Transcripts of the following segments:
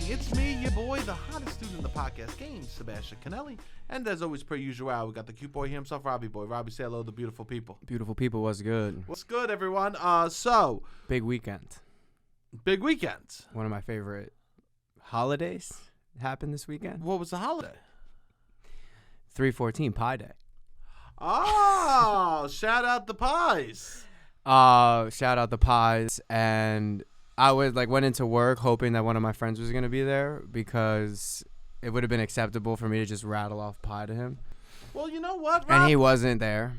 It's me, your boy, the hottest dude in the podcast game, Sebastian Conelli. And as always, per usual, we got the cute boy here himself, Robbie boy. Robbie, say hello to the beautiful people. Beautiful people, what's good? What's good, everyone? Big weekend. Big weekend. One of my favorite holidays happened this weekend. What was the holiday? 3/14 Pie Day. Oh, shout out the pies. Shout out the pies. And I went into work hoping that one of my friends was going to be there because it would have been acceptable for me to just rattle off pie to him. Well, you know what, Rob? And he wasn't there.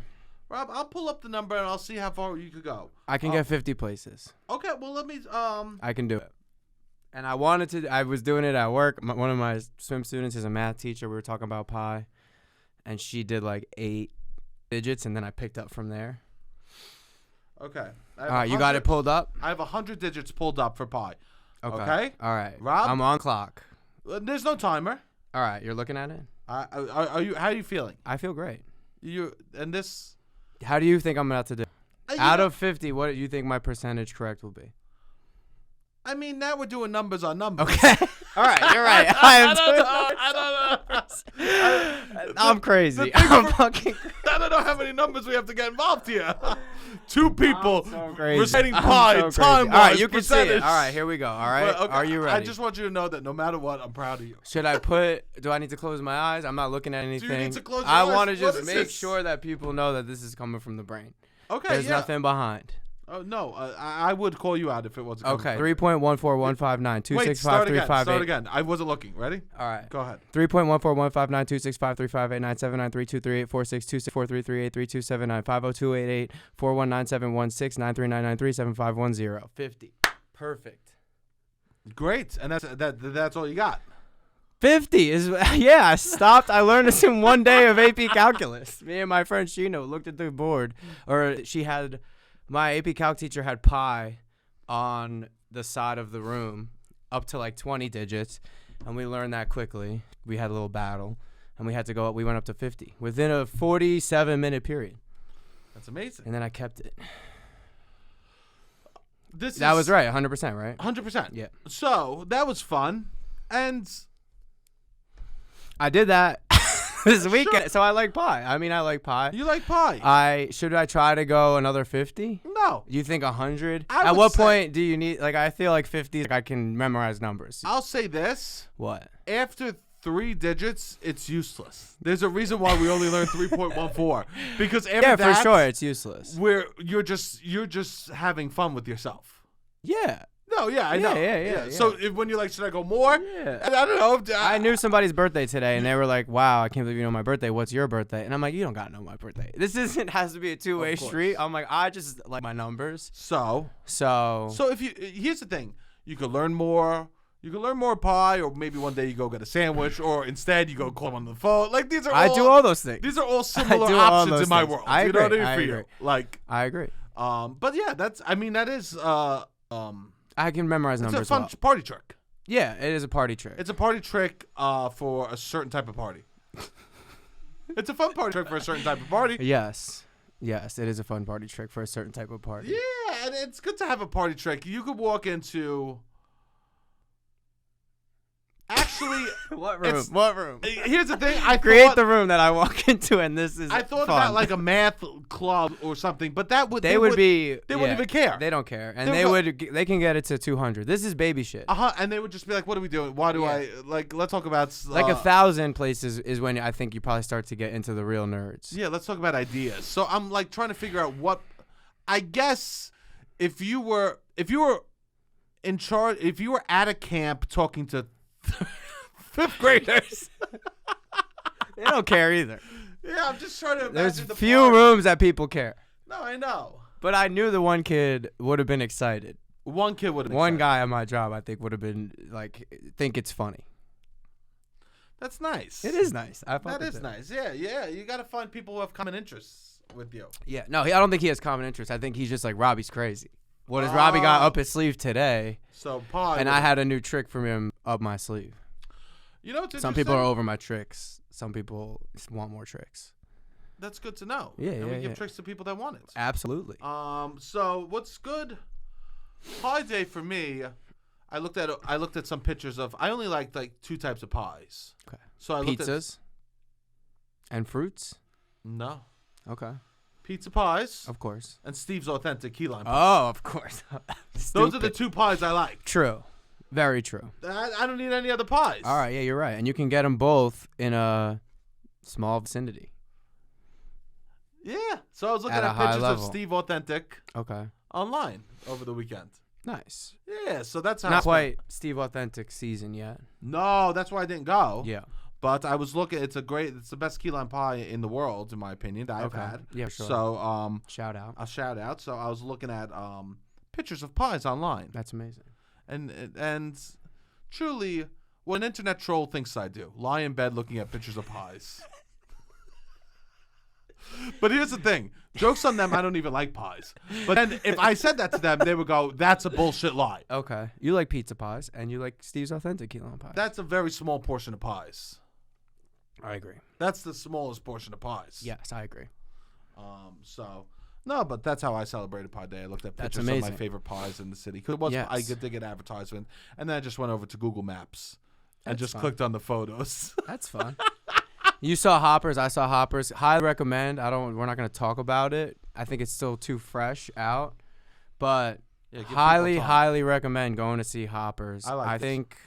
Rob, I'll pull up the number and I'll see how far you could go. I can get 50 places. Okay, well, let me, I can do it. And I was doing it at work. One of my swim students is a math teacher. We were talking about pie. And she did like 8 digits, and then I picked up from there. Okay. All right, you got it pulled up? I have 100 digits pulled up for pie. Okay. All right. Rob? I'm on clock. There's no timer. All right, you're looking at it? Are you? How are you feeling? I feel great. How do you think I'm about to do? Out of 50, what do you think my percentage correct will be? I mean, now we're doing numbers on numbers. Okay. All right, you're right. I don't know. I'm crazy. I'm fucking I don't know how many numbers we have to get involved here. 2 people reciting pie, so time. All right, you can see it. All right, here we go. All right, okay, are you ready? I just want you to know that no matter what, I'm proud of you. Do I need to close my eyes? I'm not looking at anything. Do you need to close your eyes? I want to just make this? sure that people know that this is coming from the brain. Okay, There's nothing behind. Oh, no, I would call you out if it wasn't. Okay. 3.14159 Wait, start again. I wasn't looking. Ready? All right. Go ahead. 3.14159 2653589793238462243383279 50288 50. Perfect. Great, and that's all you got. 50 is, yeah, I stopped. I learned this in one day of AP Calculus. Me and my friend Shino looked at the board, my AP Calc teacher had pie on the side of the room up to like 20 digits, and we learned that quickly. We had a little battle, and we went up to 50 within a 47-minute period. That's amazing. And then I kept it. That was right, 100%, right? 100%. Yeah. So, that was fun, and I did that this weekend, sure. so I like pie. I like pie. You like pie? Should I try to go another 50? No. You think 100? At what point do you need, I feel like 50, I can memorize numbers. I'll say this. What? After 3 digits, it's useless. There's a reason why we only learned 3.14. Because after that, for sure, it's useless. You're just having fun with yourself. Yeah. No, yeah, I know. Yeah. So when you're like, should I go more? Yeah. I don't know. I knew somebody's birthday today, and they were like, wow, I can't believe you know my birthday. What's your birthday? And I'm like, you don't got to know my birthday. This has to be a two-way street. I'm like, I just like my numbers. So here's the thing. You could learn more. You can learn more pie, or maybe one day you go get a sandwich, or instead you go call on the phone. Like these are I do all those things. These are all similar options in my world. I agree. You know what I mean? I agree. But yeah, that is I can memorize numbers. It's a fun party trick. Yeah, it is a party trick. It's a party trick for a certain type of party. It's a fun party trick for a certain type of party. Yes, it is a fun party trick for a certain type of party. Yeah, and it's good to have a party trick. You could walk into... Actually, What room? Here's the thing. Create the room that I walk into, and this is. I thought fun. about like a math club or something, but they wouldn't even care. They don't care, and they can get it to 200. This is baby shit. And they would just be like, "What are we doing? Why do I like?" Let's talk about 1,000 places is when I think you probably start to get into the real nerds. Yeah, let's talk about ideas. So I'm like trying to figure out what. I guess if you were in charge, if you were at a camp talking to 5th graders. They don't care either. Yeah, I'm just trying to There's imagine the few party. rooms that people care. No, I know. But I knew the one kid would have been excited. One kid would have been One excited. guy at my job, I think, would have been like, think it's funny. That's nice. It is nice. That is nice. Yeah. You got to find people who have common interests with you. Yeah. No, I don't think he has common interests. I think he's just like, Robbie's crazy. What has Robbie got up his sleeve today? So pie. And I had a new trick from him up my sleeve. You know what's interesting? Some people are over my tricks. Some people want more tricks. That's good to know. Yeah, and we give tricks to people that want it. Absolutely. So what's good? Pie day for me. I looked at some pictures of. I only liked like 2 types of pies. Okay. So I looked Pizzas and fruits. No. Okay. Pizza pies. Of course. And Steve's authentic key lime pie. Oh, of course. Those are the 2 pies I like. True. Very true. I don't need any other pies. All right. Yeah, you're right. And you can get them both in a small vicinity. Yeah. So I was looking At a at high pictures level. of Steve Authentic Okay. online over the weekend. Nice. Yeah. So that's how. Not quite Steve Authentic season yet. No, that's why I didn't go. Yeah. But I was looking. It's the best key lime pie in the world, in my opinion, that I've Okay. had. Yeah, sure. So Shout out. a shout out. So I was looking at pictures of pies online, That's amazing. and truly, what an internet troll thinks I do: lie in bed looking at pictures of pies. But here's the thing: jokes on them. I don't even like pies. But then if I said that to them, they would go, "That's a bullshit lie." Okay. You like pizza pies and you like Steve's Authentic key lime pie. That's a very small portion of pies. I agree. That's the smallest portion of pies. Yes, I agree. So no, but that's how I celebrated Pie Day. I looked at That's pictures of my amazing. favorite pies in the city. 'Cause it was I Yes. did get advertisement, and then I just went over to Google Maps and That's just fun. clicked on the photos. That's fun. You saw Hoppers. I saw Hoppers. Highly recommend. We're not going to talk about it. I think it's still too fresh out, but Yeah, give people highly, time. highly recommend going to see Hoppers. I like I this. think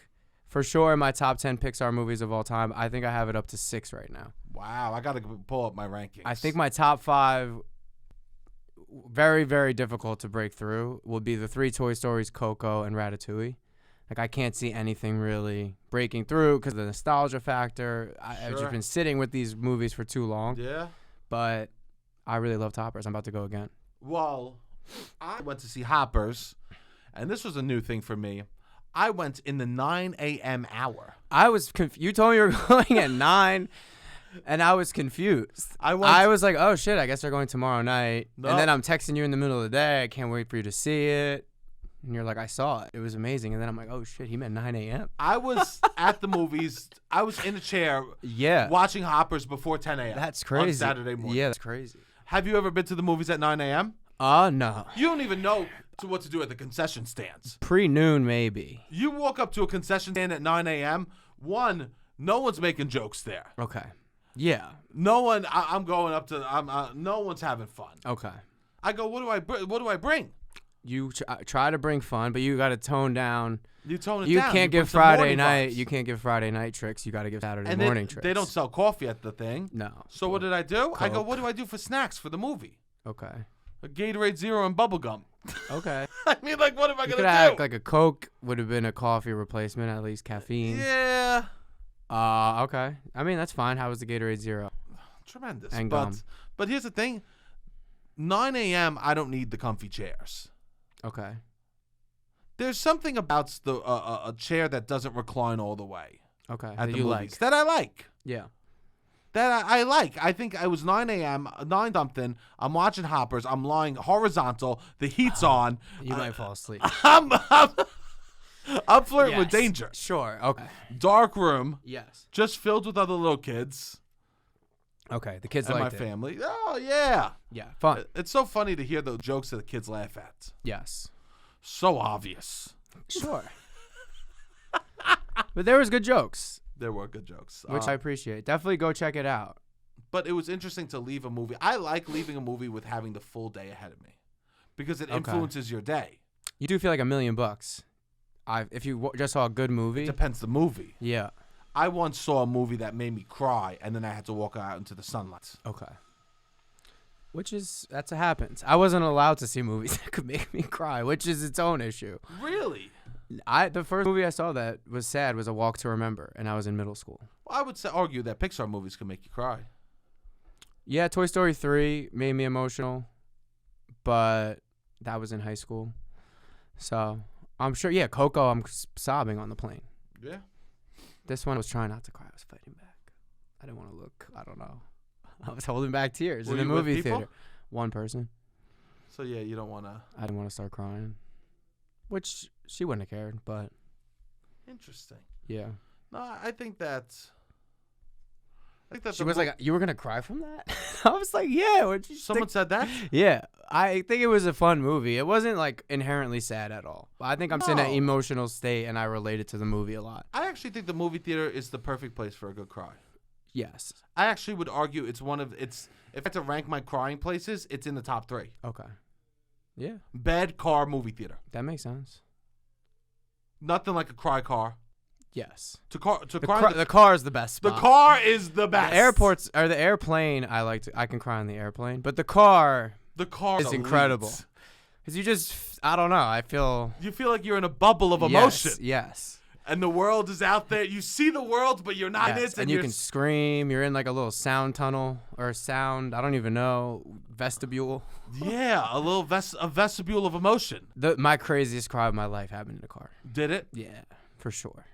for sure in my top 10 Pixar movies of all time, I think I have it up to 6 right now. Wow, I got to pull up my rankings. I think my top 5, very, very difficult to break through, will be the 3 Toy Stories, Coco, and Ratatouille. Like, I can't see anything really breaking through because of the nostalgia factor. I've just Sure. been sitting with these movies for too long. Yeah. But I really love Hoppers. I'm about to go again. Well, I went to see Hoppers, and this was a new thing for me. I went in the 9 a.m. hour. I was you told me you were going at 9, and I was confused. I went. I was like, oh, shit, I guess they're going tomorrow night. No. And then I'm texting you in the middle of the day. I can't wait for you to see it. And you're like, I saw it. It was amazing. And then I'm like, oh, shit, he meant 9 a.m. I was at the movies. I was in a chair Yeah. watching Hoppers before 10 a.m. That's crazy. On Saturday morning. Yeah, that's crazy. Have you ever been to the movies at 9 a.m.? No. You don't even know what to do at the concession stands. Pre-noon, maybe. You walk up to a concession stand at 9 a.m. One, no one's making jokes there. Okay. Yeah. No one. I'm going up to. No one's having fun. Okay. I go. What do I bring? You try to bring fun, but you got to tone down. You tone it You down. can't bring give some Friday morning night. vibes. You can't give Friday night tricks. You got to give Saturday And morning tricks. they don't sell coffee at the thing. No. So what did I do? I go. Coke. What do I do for snacks for the movie? Okay. A Gatorade Zero and bubble gum. Okay. I mean, like, what am I You gonna could do? have like a Coke would have been a coffee replacement, at least caffeine. Yeah. Okay. I mean, that's fine. How was the Gatorade Zero? Tremendous. And but gum. but here's the thing. 9 a.m. I don't need the comfy chairs. Okay. There's something about a chair that doesn't recline all the way Okay. at That the you movies like. that I like. Yeah. That I like. I think it was 9 a.m., 9 something. I'm watching Hoppers. I'm lying horizontal. The heat's on. You might fall asleep. I'm flirting with Yes. danger. Sure. Okay. Dark room, Yes. just filled with other little kids Okay. The kids and my liked it. family. Oh, yeah. Yeah. Fun. It's so funny to hear the jokes that the kids laugh at. Yes. So obvious. Sure. But there was good jokes, There were good jokes. which I appreciate. Definitely go check it out. But it was interesting to leave a movie. I like leaving a movie with having the full day ahead of me because it Okay. influences your day. You do feel like $1 million. If you just saw a good movie. Depends the movie. Yeah. I once saw a movie that made me cry, and then I had to walk out into the sunlight. Okay. That's what happens. I wasn't allowed to see movies that could make me cry, which is its own issue. Really? The first movie I saw that was sad was A Walk to Remember, and I was in middle school. Well, I would argue that Pixar movies can make you cry. Yeah, Toy Story 3 made me emotional, but that was in high school. So I'm sure, yeah, Coco, I'm sobbing on the plane. Yeah. This one I was trying not to cry. I was fighting back. I didn't want to look. I don't know. I was holding back tears Were in the you with movie people? theater. One person. So, yeah, you don't want to... I didn't want to start crying, which she wouldn't have cared, but Interesting. yeah. No, I think that... think that She was like, "You were gonna cry from that?" I was like, "Yeah." someone said that. Yeah, I think it was a fun movie. It wasn't like inherently sad at all. I think I'm in an emotional state, and I related to the movie a lot. I actually think the movie theater is the perfect place for a good cry. Yes. I actually would argue it's if I had to rank my crying places, it's in the top 3. Okay. Yeah, Bed, car, movie theater. that makes sense. Nothing like a cry car. Yes. To cry. The car is the best spot. The car is the best. The airports or the airplane. I can cry on the airplane, but the car is incredible. Because I don't know. You feel like you're in a bubble of emotion. Yes. And the world is out there. You see the world, but you're not in it. And you can scream. You're in like a little sound tunnel or sound. I don't even know. Vestibule. Yeah, a vestibule of emotion. My craziest cry of my life happened in a car. Did it? Yeah, for sure.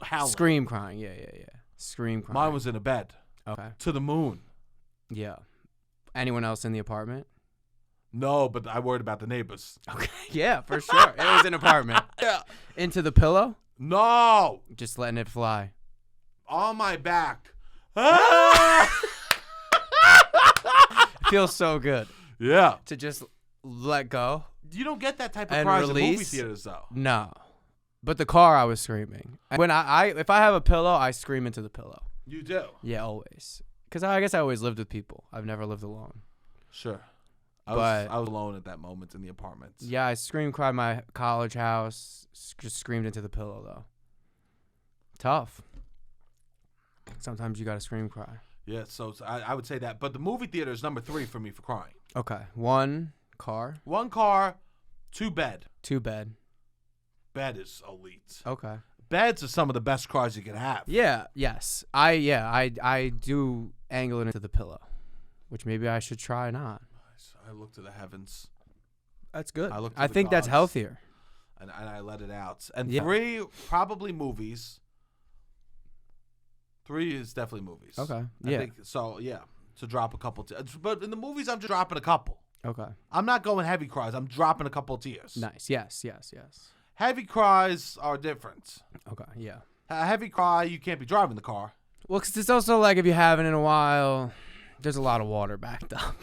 Howling. Scream crying. Yeah. Scream crying. Mine was in a bed. Okay. To the moon. Yeah. Anyone else in the apartment? No, but I worried about the neighbors. Okay. Yeah, for sure. It was an apartment. Yeah. Into the pillow? No. Just letting it fly. On my back. Ah! It feels so good. Yeah. To just let go. You don't get that type of And cries in movie release. theaters, though. No. But the car, I was screaming. When if I have a pillow, I scream into the pillow. You do? Yeah, always. Because I guess I always lived with people. I've never lived alone. Sure. I was alone at that moment in the apartments. Yeah, I scream cried my college house. Just screamed into the pillow, though. Tough. Sometimes you got to scream cry. Yeah, so I would say that. But the movie theater is number 3 for me for crying. Okay. 1 car. 1 car, 2 bed. 2 bed. Bed is elite. Okay. Beds are some of the best cries you can have. Yeah. Yes. I do angle it into the pillow, which maybe I should try not. I look to the heavens. That's good. I think that's healthier. And I let it out. And Yeah. 3, probably movies. 3 is definitely movies. Okay. I think, so, yeah, to drop a couple. But in the movies, I'm just dropping a couple. Okay. I'm not going heavy cries. I'm dropping a couple tears. Nice. Yes. Heavy cries are different. Okay. Yeah. A heavy cry, you can't be driving the car. Well, 'cause it's also like if you haven't in a while, there's a lot of water backed up.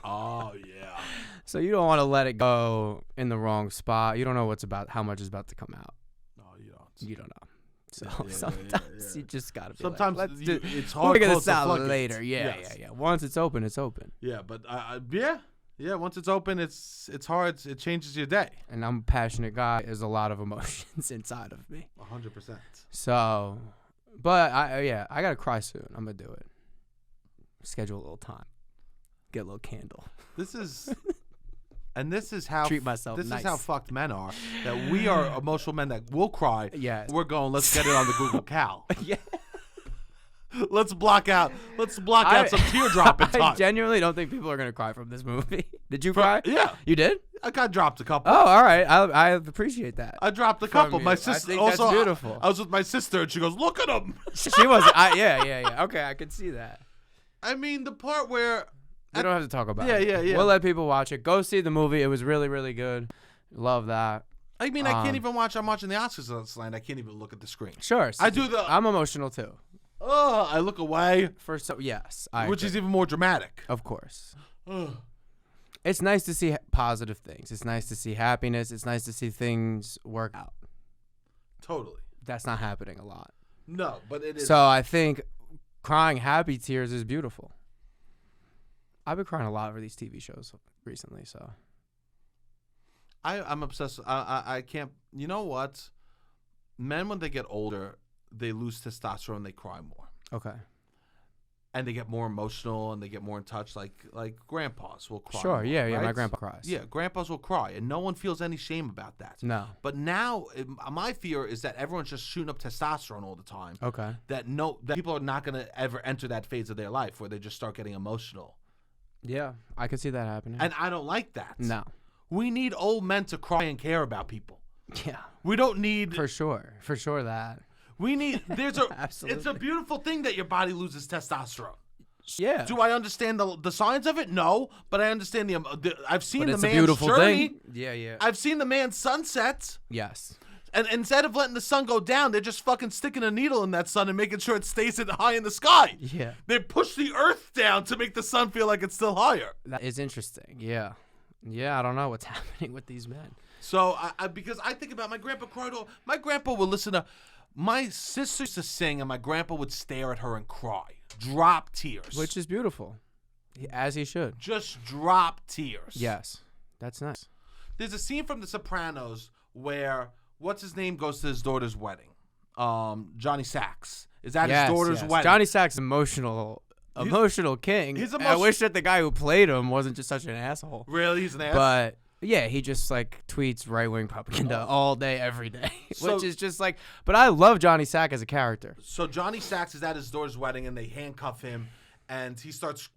Oh, yeah. So you don't want to let it go in the wrong spot. You don't know how much is about to come out. No, you don't. You don't know. So Yeah, sometimes yeah. you just gotta be Sometimes like, it's hard. we'll figure to this out floodgates. later. Yeah. Once it's open, it's open. Yeah, but yeah. Once it's open, it's hard. It changes your day. And I'm a passionate guy. There's a lot of emotions inside of me. 100%. So, but I gotta cry soon. I'm gonna do it. Schedule a little time. Get a little candle. This is how Treat myself This nice. is how fucked men are. That we are emotional men that will cry. Yeah. We're going. Let's get it on the Google Cal. Yeah. Let's block out some teardrop in I time. genuinely don't think people are gonna cry from this movie. Did you cry? Yeah. You did? I got dropped a couple. Oh, all right. I appreciate that. I dropped a couple. you. My I sister think also. that's beautiful. I was with my sister and she goes, "Look at him." She was. Yeah. Okay, I could see that. I mean, the part where We don't have to talk about it. Yeah. We'll let people watch it. Go see the movie. It was really, really good. Love that. I mean, I can't even watch. I'm watching the Oscars last night. I can't even look at the screen. Sure. I do the. I'm emotional too. Oh, I look away. Yes. Which is even more dramatic. Of course. Ugh. It's nice to see positive things. It's nice to see happiness. It's nice to see things work out. Totally. That's not happening a lot. No, but it is. So I think crying happy tears is beautiful. I've been crying a lot over these TV shows recently, so. I'm obsessed. I can't. You know what? Men, when they get older, they lose testosterone. They cry more. Okay. And they get more emotional and they get more in touch. Like grandpas will cry. Sure. more, Yeah. right? My grandpa cries. Yeah, grandpas will cry, and no one feels any shame about that. No. But now, my fear is that everyone's just shooting up testosterone all the time. Okay. That people are not going to ever enter that phase of their life where they just start getting emotional. Yeah, I could see that happening. And I don't like that. No. We need old men to cry and care about people. Yeah. We don't need. For sure that. We need. There's a. Absolutely. It's a beautiful thing that your body loses testosterone. Yeah. Do I understand the science of it? No, but I understand the I've seen But the it's a man's beautiful journey. thing. Yeah. I've seen the man's sunset. Yes. And instead of letting the sun go down, they're just fucking sticking a needle in that sun and making sure it stays high in the sky. Yeah. They push the earth down to make the sun feel like it's still higher. That is interesting. Yeah. Yeah, I don't know what's happening with these men. So, because I think about my grandpa cried all, my grandpa would listen to, my sister used to sing and my grandpa would stare at her and cry. Drop tears. Which is beautiful. As he should. Just drop tears. Yes. That's nice. There's a scene from The Sopranos where, what's his name goes to his daughter's wedding. Johnny Sacks is at his daughter's wedding. Johnny Sacks, emotional king. I wish that the guy who played him wasn't just such an asshole. Really, he's an ass. But yeah, he just like tweets right-wing propaganda all day, every day, which is just like. But I love Johnny Sack as a character. So Johnny Sacks is at his daughter's wedding, and they handcuff him, and he starts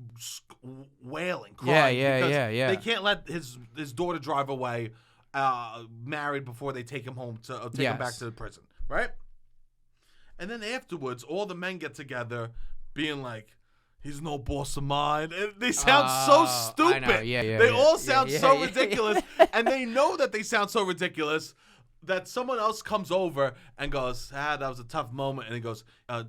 wailing, crying. Yeah. They can't let his daughter drive away. Married before they take him home to take him back to the prison, right? And then afterwards, all the men get together, being like, "He's no boss of mine." And they sound so stupid. I know. They all sound so ridiculous, and they know that they sound so ridiculous that someone else comes over and goes, "That was a tough moment," and he goes,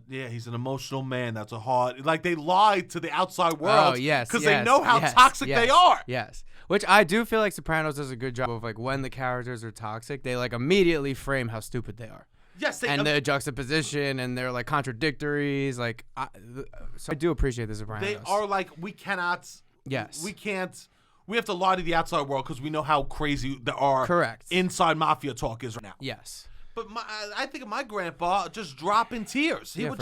"Yeah, he's an emotional man. That's a hard." Like they lied to the outside world, because they know how toxic they are. Yes. Which I do feel like Sopranos does a good job of, like, when the characters are toxic, they, like, immediately frame how stupid they are. Yes. And the juxtaposition and their, like, contradictories. Like, so I do appreciate the Sopranos. They are like, we cannot. Yes. We can't. We have to lie to the outside world because we know how crazy our inside mafia talk is right now. Yes. But I think of my grandpa just dropping tears. He would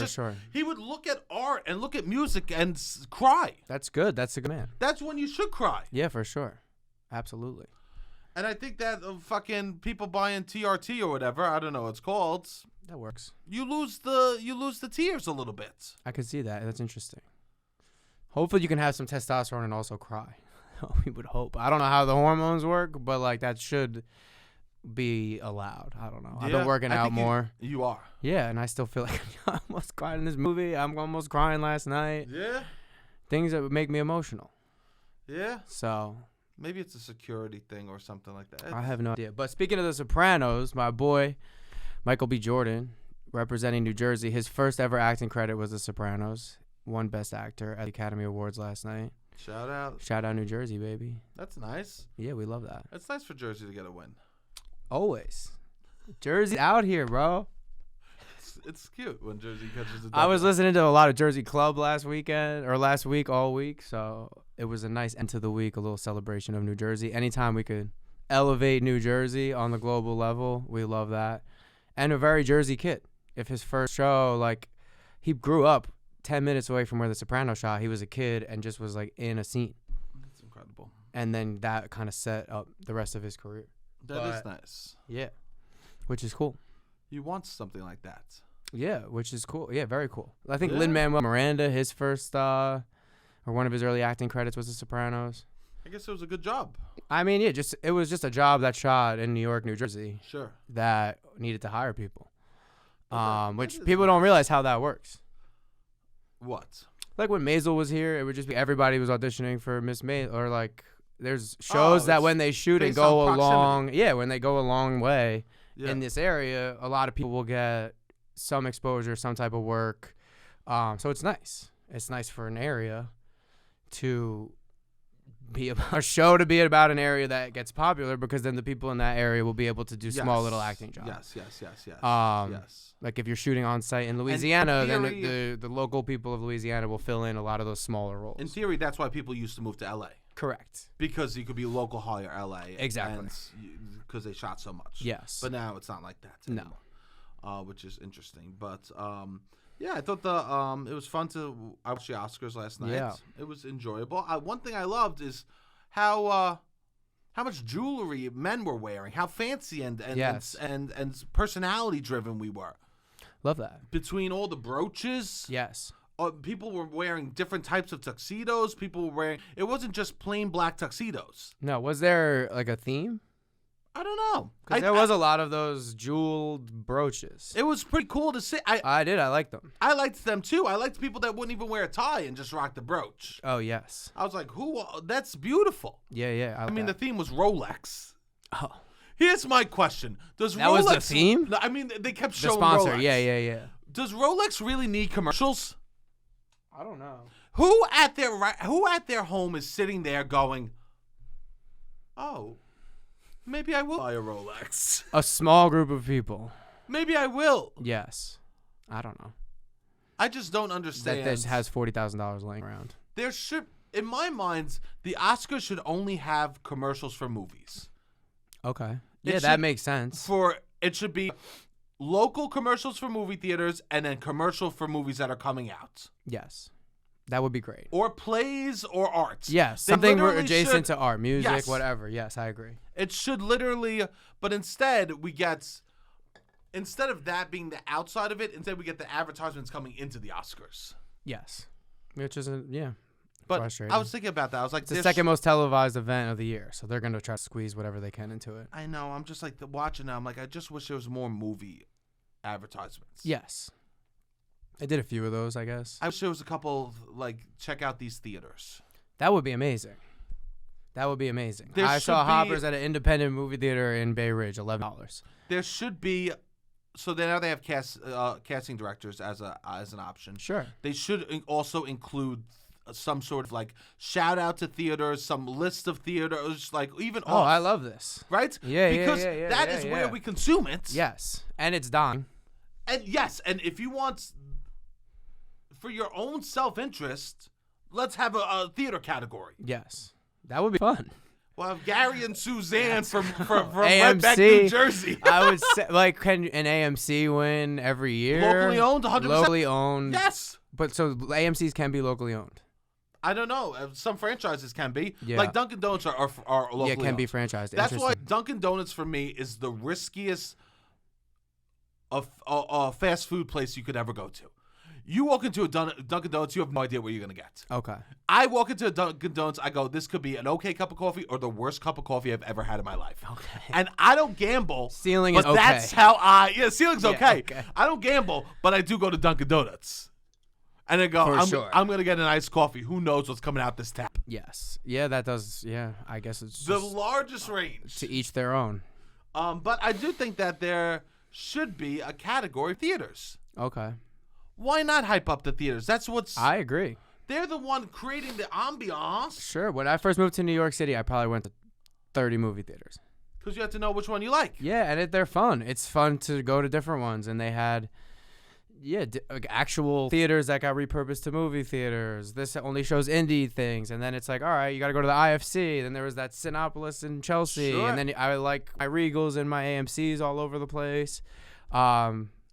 He would look at art and look at music and cry. That's good. That's a good man. That's when you should cry. Yeah, for sure. Absolutely. And I think that fucking people buying TRT or whatever, I don't know what it's called. That works. You lose the tears a little bit. I can see that. That's interesting. Hopefully you can have some testosterone and also cry. We would hope. I don't know how the hormones work, but like that should be allowed. I don't know. I've been working out more. You are. Yeah, and I still feel like I almost cried in this movie. I'm almost crying last night. Yeah. Things that would make me emotional. Yeah. So maybe it's a security thing or something like that. I have no idea. But speaking of The Sopranos, my boy Michael B. Jordan, representing New Jersey, his first ever acting credit was The Sopranos. Won Best Actor at the Academy Awards last night. Shout out New Jersey, baby. That's nice. Yeah, we love that. It's nice for Jersey to get a win. Always. Jersey out here, bro. It's cute when Jersey catches a W. I was listening to a lot of Jersey Club last week, all week, so it was a nice end to the week, a little celebration of New Jersey. Anytime we could elevate New Jersey on the global level, we love that. And a very Jersey kid. If his first show, like, he grew up 10 minutes away from where The Sopranos shot. He was a kid and just was, like, in a scene. That's incredible. And then that kind of set up the rest of his career. That is nice. Yeah. Which is cool. You want something like that. Yeah, which is cool. Yeah, very cool. I think Lin-Manuel Miranda, his first or one of his early acting credits was The Sopranos. I guess it was a good job. I mean, yeah, it was just a job that shot in New York, New Jersey. Sure. That needed to hire people. Which people don't realize how that works. What? Like when Maisel was here, it would just be everybody was auditioning for Miss Maisel, or like there's shows that when they shoot and go along, when they go a long way in this area, a lot of people will get some exposure, some type of work. So it's nice. It's nice for an area to be about a show to be about an area that gets popular, because then the people in that area will be able to do small little acting jobs. Yes. Like if you're shooting on site in Louisiana, then the local people of Louisiana will fill in a lot of those smaller roles. In theory, that's why people used to move to LA. Correct. Because you could be local hire LA. Exactly. Because they shot so much. Yes. But now it's not like that anymore. No. Which is interesting. But yeah, I thought it was fun to watch the Oscars last night. Yeah. It was enjoyable. One thing I loved is how much jewelry men were wearing, how fancy and personality driven we were. Love that. Between all the brooches. Yes. People were wearing different types of tuxedos. People were wearing. It wasn't just plain black tuxedos. No. Was there like a theme? I don't know. Because there was a lot of those jeweled brooches. It was pretty cool to see. I did. I liked them. I liked them too. I liked people that wouldn't even wear a tie and just rock the brooch. Oh, yes. I was like, who? That's beautiful. Yeah. I mean, the theme was Rolex. Oh. Here's my question: Does That Rolex? was the theme? No, I mean, they kept The showing sponsor. Rolex. Yeah. Does Rolex really need commercials? I don't know. Who at their home is sitting there going, "Oh, maybe I will buy a Rolex. A small group of people. Maybe I will." Yes. I don't know. I just don't understand. That this has $40,000 laying around. There should, in my mind, the Oscars should only have commercials for movies. Okay. It Yeah, that should- makes sense. It should be local commercials for movie theaters and then commercial for movies that are coming out. Yes. That would be great. Or plays or arts. Yes. They Something literally adjacent should- to art, music, Yes. whatever. Yes, I agree. It should literally, but instead instead of that being the outside of it, instead we get the advertisements coming into the Oscars. Yes. Which isn't, yeah. But Frustrating. I was thinking about that. I was like, It's the second most televised event of the year, so they're going to try to squeeze whatever they can into it. I know. I'm just like watching now. I'm like, I just wish there was more movie advertisements. Yes. I did a few of those, I guess. I wish there was a couple like check out these theaters. That would be amazing. That would be amazing. There I saw should be- Hoppers at an independent movie theater in Bay Ridge, $11. There should be. So now they have casting directors as an option. Sure. They should also include some sort of like shout out to theaters, some list of theaters, like even Oh, I love this. right? Yeah, because yeah, that yeah, is yeah. where we consume it. Yes. And it's dying. And yes, and if you want for your own self-interest, let's have a theater category. Yes. That would be fun. We'll have Gary and Suzanne from Redneck, AMC. New Jersey. I would say, like, can an AMC win every year? Locally owned, 100%. Locally owned. Yes. But so AMCs can be locally owned. I don't know. Some franchises can be. Yeah. Like Dunkin' Donuts are locally Yeah, can owned. be franchised. That's why Interesting. Dunkin' Donuts for me is the riskiest of fast food place you could ever go to. You walk into a Dunkin' Donuts, you have no idea what you're going to get. Okay. I walk into a Dunkin' Donuts, I go, this could be an okay cup of coffee or the worst cup of coffee I've ever had in my life. Okay. And I don't gamble. Ceiling but is okay. that's how ceiling's Yeah, okay. okay. I don't gamble, but I do go to Dunkin' Donuts. And I go, sure. I'm going to get an iced coffee. Who knows what's coming out this tap? Yes. Yeah, that does. Yeah, I guess it's The just largest range. to each their own. But I do think that there should be a category of theaters. Okay. Why not hype up the theaters? That's what's. I agree. They're the one creating the ambiance Sure. When I first moved to New York City, I probably went to 30 movie theaters. because you have to know which one you like. Yeah, and they're fun. It's fun to go to different ones, and they had, like actual theaters that got repurposed to movie theaters. This only shows indie things, and then it's like, all right, you got to go to the IFC. Then there was that Cinepolis in Chelsea, Sure. and then I like my Regals and my AMCs all over the place.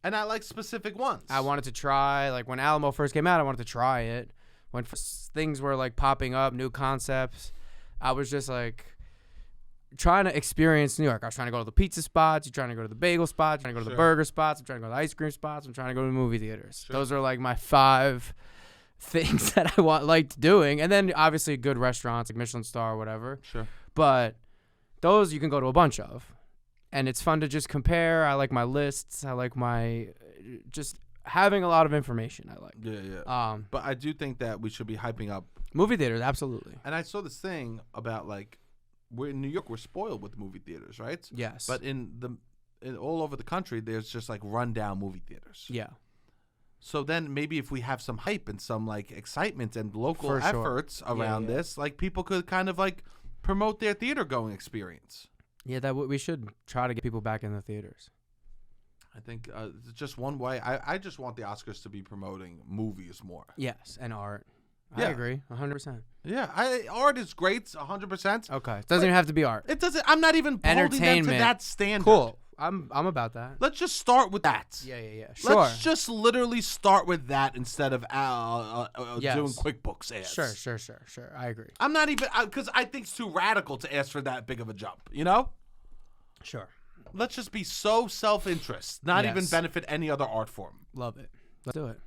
And I like specific ones. I wanted to try, like when Alamo first came out, I wanted to try it. When things were like popping up, new concepts, I was just like trying to experience New York. I was trying to go to the pizza spots, you're trying to go to the bagel spots, trying to go to the burger spots, I'm trying to go to the ice cream spots, I'm trying to go to the movie theaters. Sure. Those are like my 5 things that I liked doing. And then obviously good restaurants like Michelin Star or whatever. Sure. But those you can go to a bunch of. And it's fun to just compare. I like my lists. I like my just having a lot of information. I like. Yeah. But I do think that we should be hyping up. Movie theaters, absolutely. And I saw this thing about like, we're in New York, we're spoiled with movie theaters, right? Yes. But in all over the country, there's just like rundown movie theaters. Yeah. So then maybe if we have some hype and some like excitement and local For sure. efforts around yeah. this, like people could kind of like promote their theater going experience. Yeah, that we should try to get people back in the theaters. I think it's just one way. I just want the Oscars to be promoting movies more. Yes, and art. Yeah. I agree, 100%. Yeah, art is great, 100%. Okay, it doesn't even have to be art. It doesn't. I'm not even holding them to Entertainment. that standard. Cool. I'm about that. Let's just start with that. Yeah. Sure. Let's just literally start with that instead of Yes. doing QuickBooks ads. Sure. I agree. I'm not even because I think it's too radical to ask for that big of a jump. You know. Sure. Let's just be so self-interest, not even Yes. benefit any other art form. Love it. Let's do it.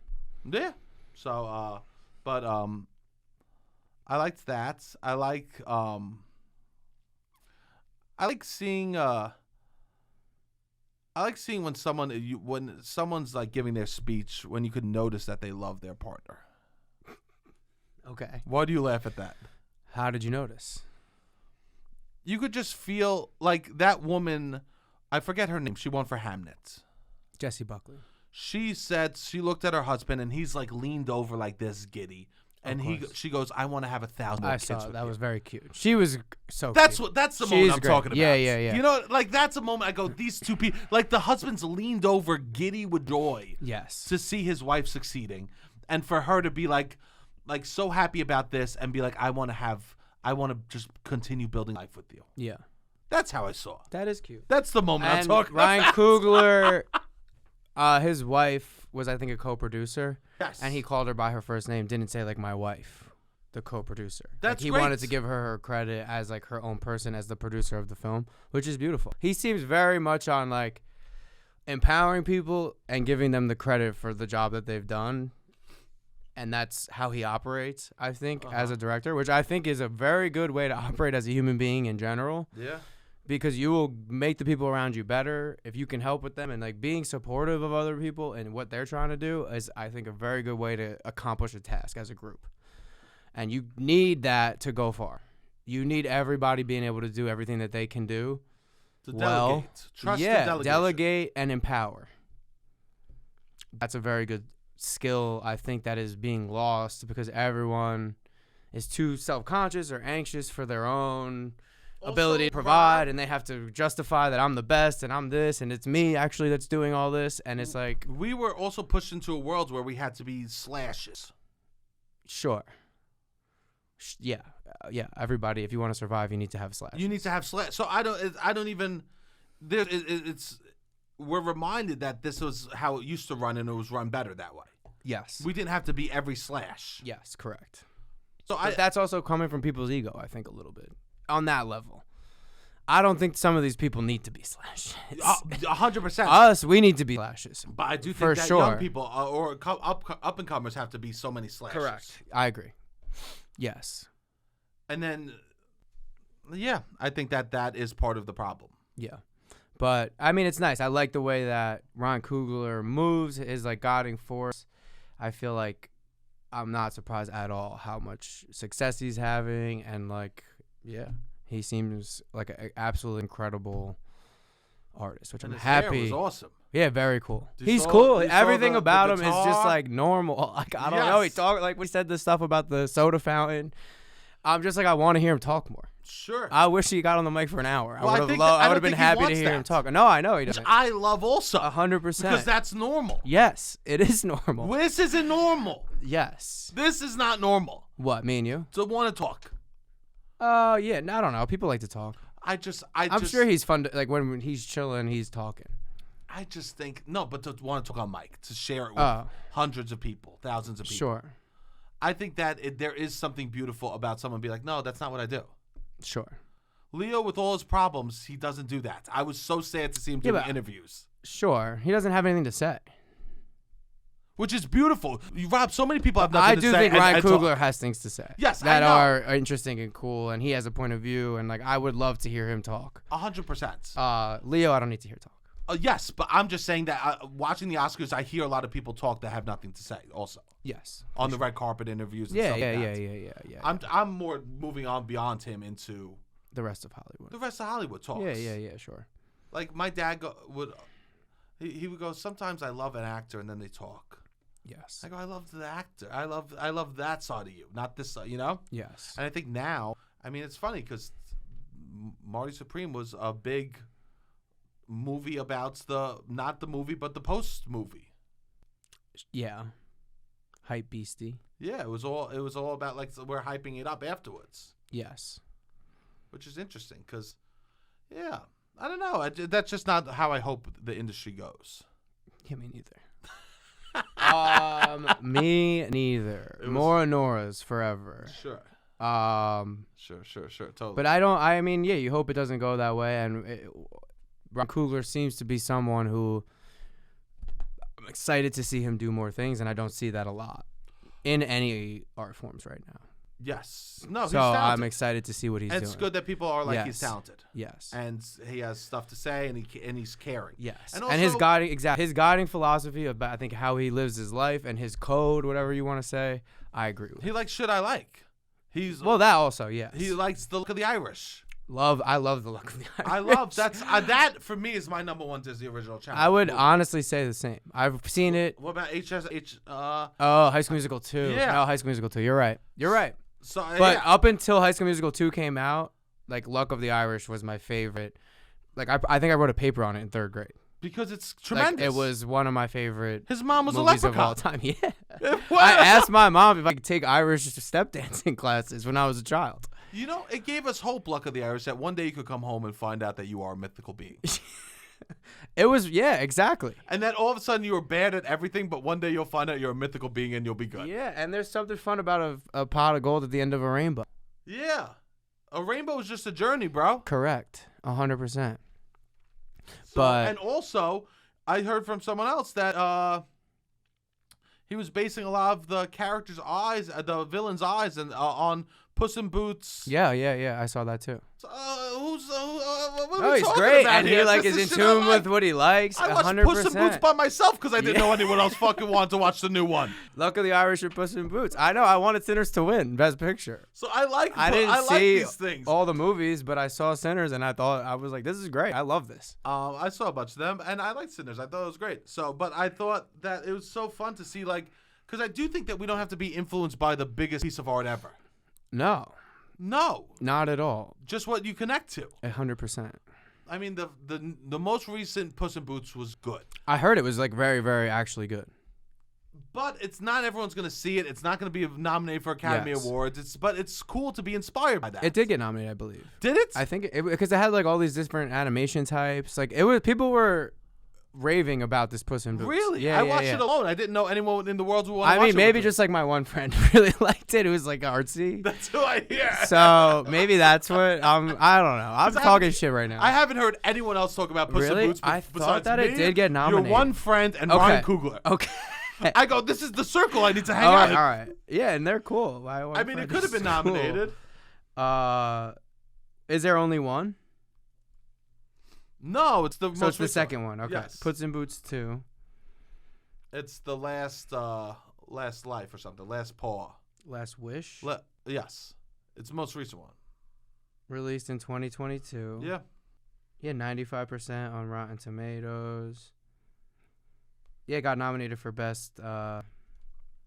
Yeah. So, I liked that. I like seeing when someone's like giving their speech when you could notice that they love their partner. Okay. Why do you laugh at that? How did you notice? you could just feel like that woman. I forget her name. She won for Hamnet. Jessie Buckley. She said she looked at her husband and he's like leaned over like this, giddy, and she goes, "I want to have 1,000 more I kids saw with that you." was very cute. She was so. That's cute. that's the She's moment I'm great. talking about. Yeah. You know, like that's a moment I go, these two people, like the husband's leaned over, giddy with joy, Yes. to see his wife succeeding, and for her to be like so happy about this and be like, I want to just continue building life with you. Yeah. That's how I saw. That is cute. That's the moment I'm And talking Ryan about. Coogler, his wife was, I think, a co-producer. Yes. And he called her by her first name, didn't say like my wife, the co-producer. That's he great. wanted to give her credit as like her own person as the producer of the film, which is beautiful. He seems very much on like empowering people and giving them the credit for the job that they've done. And that's how he operates, I think, as a director, which I think is a very good way to operate as a human being in general. Yeah. Because you will make the people around you better if you can help with them, and like being supportive of other people and what they're trying to do is, I think, a very good way to accomplish a task as a group. And you need that to go far. You need everybody being able to do everything that they can do. To delegate. Trust the delegation. Delegate and empower. That's a very good skill, I think, that is being lost because everyone is too self-conscious or anxious for their own ability to provide, and they have to justify that I'm the best and I'm this and it's me actually that's doing all this, and it's like, we were also pushed into a world where we had to be slashes. sure, yeah, everybody, if you want to survive, you need to have slash. You need to have slash. So I don't even. We're reminded that this was how it used to run, and it was run better that way. Yes, We didn't have to be every slash. yes, correct. So But that's also coming from people's ego, I think, a little bit on that level. I don't think some of these people need to be slashes. 100%. Us, we need to be slashes. But I do think for that sure. young people or up and comers have to be so many slashes. Correct. I agree. Yes. And then, yeah, I think that is part of the problem. Yeah. But, I mean, it's nice. I like the way that Ron Coogler moves, his, like, guiding force. I feel like I'm not surprised at all how much success he's having. And, like, yeah, he seems like an absolutely incredible artist, which And I'm his happy. hair was awesome. Yeah, very cool. You He's saw- cool. you saw Everything the about him is just, guitar? like, normal. Like, I don't know. He Yes. talked, like, we said the stuff about the soda fountain. I'm just like, I want to hear him talk more. Sure. I wish he got on the mic for an hour. Well, I I would think have that- I I don't would have been think he happy to wants hear him that. talk. No, I know he Which doesn't. I love also. 100%. Because that's normal. Yes, it is normal. This isn't normal. Yes. This is not normal. What, me and you? To want to talk. Yeah, I don't know. People like to talk. I'm sure he's fun. Like when he's chilling, he's talking. I just think but to want to talk on mic, to share it with hundreds of people, thousands of people. Sure. I think that there is something beautiful about someone being like, no, that's not what I do. Sure. Leo, with all his problems, he doesn't do that. I was so sad to see him doing but- interviews, Sure. He doesn't have anything to say. which is beautiful. Rob, so many people have nothing I to do say. think and- Ryan and talk. Coogler has things to say. Yes, I that know. are interesting and cool, and he has a point of view, and like I would love to hear him talk. 100%. Leo, I don't need to hear talk. Yes, but I'm just saying that watching the Oscars, I hear a lot of people talk that have nothing to say also. Yes. On the red carpet interviews and Yeah, stuff yeah, like that. yeah. I'm more moving on beyond him into The rest of Hollywood. the rest of Hollywood talks. Yeah, sure. Like my dad would he would go, sometimes I love an actor and then they talk. Yes. I go, I love the actor. I love that side of you, not this side, you know? Yes. And I think now, I mean, it's funny because Marty Supreme was a big movie about not the movie, but the post movie. Yeah. Hype beastie. Yeah, it was all about like we're hyping it up afterwards, Yes. which is interesting because, yeah, I don't know. That's just not how I hope the industry goes. Yeah, me neither. Me neither. More Noras forever. Sure. Sure. Totally. But I mean, yeah, you hope it doesn't go that way. And Ron Coogler seems to be someone who I'm excited to see him do more things, and I don't see that a lot in any art forms right now. Yes. No, he's So talented. I'm excited to see what he's And doing. it's good that people are like, he's Yes. talented. Yes. And he has stuff to say, and he's caring. Yes. And And his also- his guiding philosophy about, I think, how he lives his life and his code, whatever you want to say, I agree with. He likes shit I like. Well, that also, yes. He likes the look of the Irish. I love the Luck of the Irish. I love that for me is my number one Disney original challenge. I would honestly say the same. I've seen it. What about High School Musical 2. Yeah. No, High School Musical 2. You're right. So, But up until High School Musical 2 came out, like Luck of the Irish was my favorite. Like I think I wrote a paper on it in 3rd grade. Because it's tremendous. Like, it was one of my favorite His mom was a movies leprechaun. of all time. Yeah. I asked my mom if I could take Irish step dancing classes when I was a child. You know, it gave us hope, Luck of the Irish, that one day you could come home and find out that you are a mythical being. It was, yeah, exactly. And then all of a sudden you were bad at everything, but one day you'll find out you're a mythical being and you'll be good. Yeah, and there's something fun about a pot of gold at the end of a rainbow. Yeah. A rainbow is just a journey, bro. Correct. 100%. And also, I heard from someone else that he was basing a lot of the characters' eyes, the villain's eyes, and on Puss in Boots. Yeah. I saw that too. What are Oh, we he's talking great, about and here? he like This is in shit I tune with what he likes. I watched 100%. Puss in Boots by myself because I didn't know anyone else fucking wanted to watch the new one. Luck of the Irish or Puss in Boots. I know. I wanted Sinners to win Best Picture. So I like see these things. all the movies, but I saw Sinners, and I was like, this is great. I love this. I saw a bunch of them, and I liked Sinners. I thought it was great. So, but I thought that it was so fun to see, like, because I do think that we don't have to be influenced by the biggest piece of art ever. No, not at all. Just what you connect to. 100%. I mean, the most recent Puss in Boots was good. I heard it was like very, very actually good. But it's not everyone's going to see it. It's not going to be nominated for Academy Awards. But it's cool to be inspired by that. It did get nominated, I believe. Did it? I think because it had like all these different animation types. Like people were raving about this Puss in Boots. Really? Yeah, I watched it alone. I didn't know anyone in the world who wanted to I watch mean, it maybe with just like my one friend really liked it. It was like artsy. That's who I hear. So maybe that's what I don't know. I'm talking shit right now. I haven't heard anyone else talk about Puss in Boots I besides thought that me, it did get nominated. your one friend, and Ryan Coogler. Okay. I go, this is the circle I need to hang out in. All right. Yeah, and they're cool. I mean, it could have been nominated. Cool. Is there only one? No, it's the So it's the second one. Okay. Yes. Puss in Boots 2. It's the last life or something. Last paw. Last Wish. Yes. It's the most recent one. Released in 2022. Yeah. Yeah, 95% on Rotten Tomatoes. Yeah, it got nominated for Best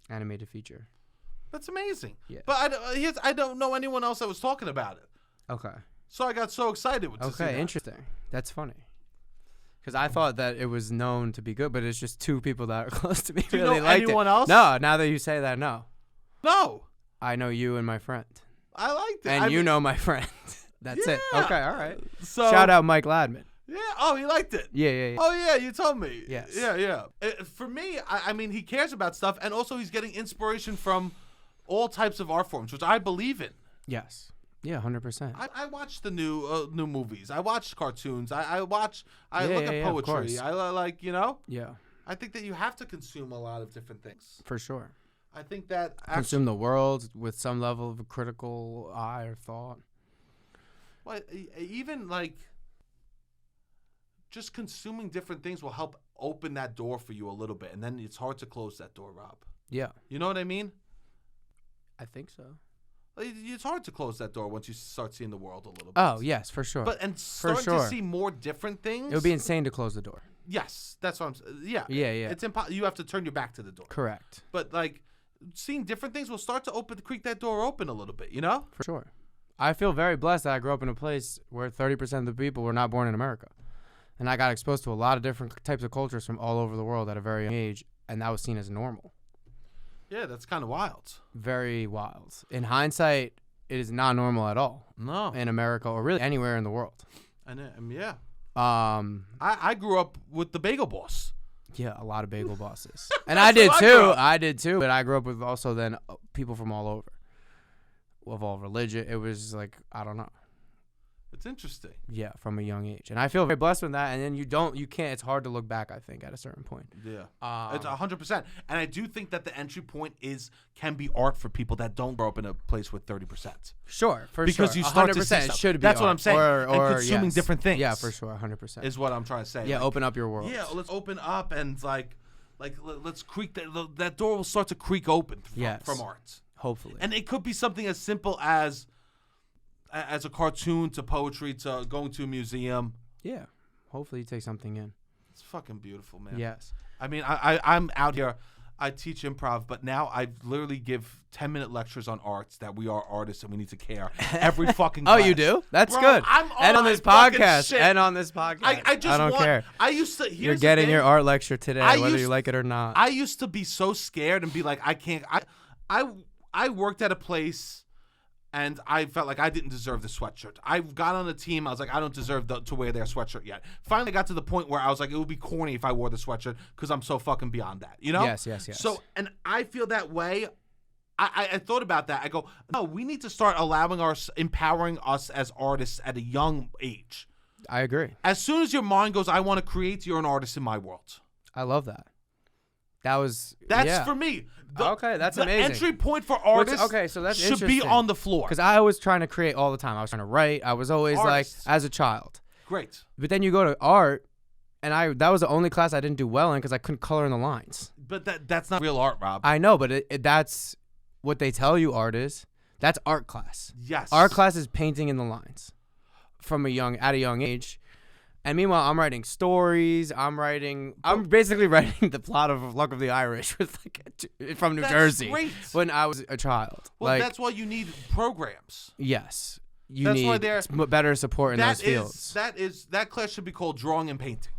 Animated Feature. That's amazing. Yeah. But I don't know anyone else that was talking about it. Okay. So I got so excited to see that. Okay, interesting. That's funny. Because I thought that it was known to be good, but it's just two people that are close to me Do you really know liked anyone it. else? No, now that you say that, no. No. I know you and my friend. I liked it. And you know my friend. That's it. Yeah. Okay, all right. So, shout out Mike Ladman. Yeah. Oh, he liked it. Yeah. Oh, yeah, you told me. Yes. Yeah. For me, I mean, he cares about stuff, and also he's getting inspiration from all types of art forms, which I believe in. Yes. Yeah, 100%. I watch the new movies. I watch cartoons. I look at poetry. I like, Yeah. I think that you have to consume a lot of different things. For sure. I think that Consume the world with some level of a critical eye or thought. Well, even like just consuming different things will help open that door for you a little bit, and then it's hard to close that door, Rob. Yeah. You know what I mean? I think so. It's hard to close that door once you start seeing the world a little bit. Oh, yes, for sure. But starting to see more different things. It would be insane to close the door. Yes, that's what I'm saying. Yeah. Yeah. It's impossible. You have to turn your back to the door. Correct. But like seeing different things will start to creak that door open a little bit, you know? For sure. I feel very blessed that I grew up in a place where 30% of the people were not born in America. And I got exposed to a lot of different types of cultures from all over the world at a very young age, and that was seen as normal. Yeah, that's kind of wild. Very wild. In hindsight, it is not normal at all. No. In America or really anywhere in the world. And yeah. I grew up with the Bagel Boss. Yeah, a lot of bagel bosses. And I did too. I did too. But I grew up with also then people from all over. Of all religion. It was like, I don't know. It's interesting. Yeah, from a young age. And I feel very blessed with that. And then you can't, it's hard to look back, I think, at a certain point. Yeah. It's 100%. And I do think that the entry point can be art for people that don't grow up in a place with 30%. Sure, for because sure. you start 100% to see it stuff. should be That's art. what I'm saying. Or and consuming different things. Yeah, for sure, 100%. Is what I'm trying to say. Yeah, open up your world. Yeah, let's open up and let's creak that door will start to creak open from art. Hopefully. And it could be something as simple as as a cartoon to poetry to going to a museum. Yeah. Hopefully you take something in. It's fucking beautiful, man. Yes. I mean, I'm out here. I teach improv, but now I literally give 10-minute lectures on arts that we are artists and we need to care every fucking Oh, class. you do? That's Bro, good. I'm And on my this fucking podcast. shit. And on this podcast. I just don't care. I used to. You're Here's getting the your thing. art lecture today, whether you like it or not. I used to be so scared and be like, I can't. I worked at a place, and I felt like I didn't deserve the sweatshirt. I got on a team. I was like, I don't deserve to wear their sweatshirt yet. Finally, got to the point where I was like, it would be corny if I wore the sweatshirt because I'm so fucking beyond that. You know? Yes. So, and I feel that way. I thought about that. I go, no, we need to start empowering us as artists at a young age. I agree. As soon as your mind goes, I want to create, you're an artist in my world. I love that. That's for me. That's the amazing. Entry point for artists so that's should be interesting. on the floor. Because I was trying to create all the time. I was trying to write. I was always Artists. like, as a child. Great. But then you go to art, and that was the only class I didn't do well in because I couldn't color in the lines. But that's not real art, Rob. I know, but that's what they tell you art is. That's art class. Yes. Art class is painting in the lines at a young age. And meanwhile, I'm writing stories. I'm basically writing the plot of Luck of the Irish with from New Jersey great. when I was a child. Well, that's why you need programs. Yes, you That's why need better support in those fields. That class should be called drawing and painting.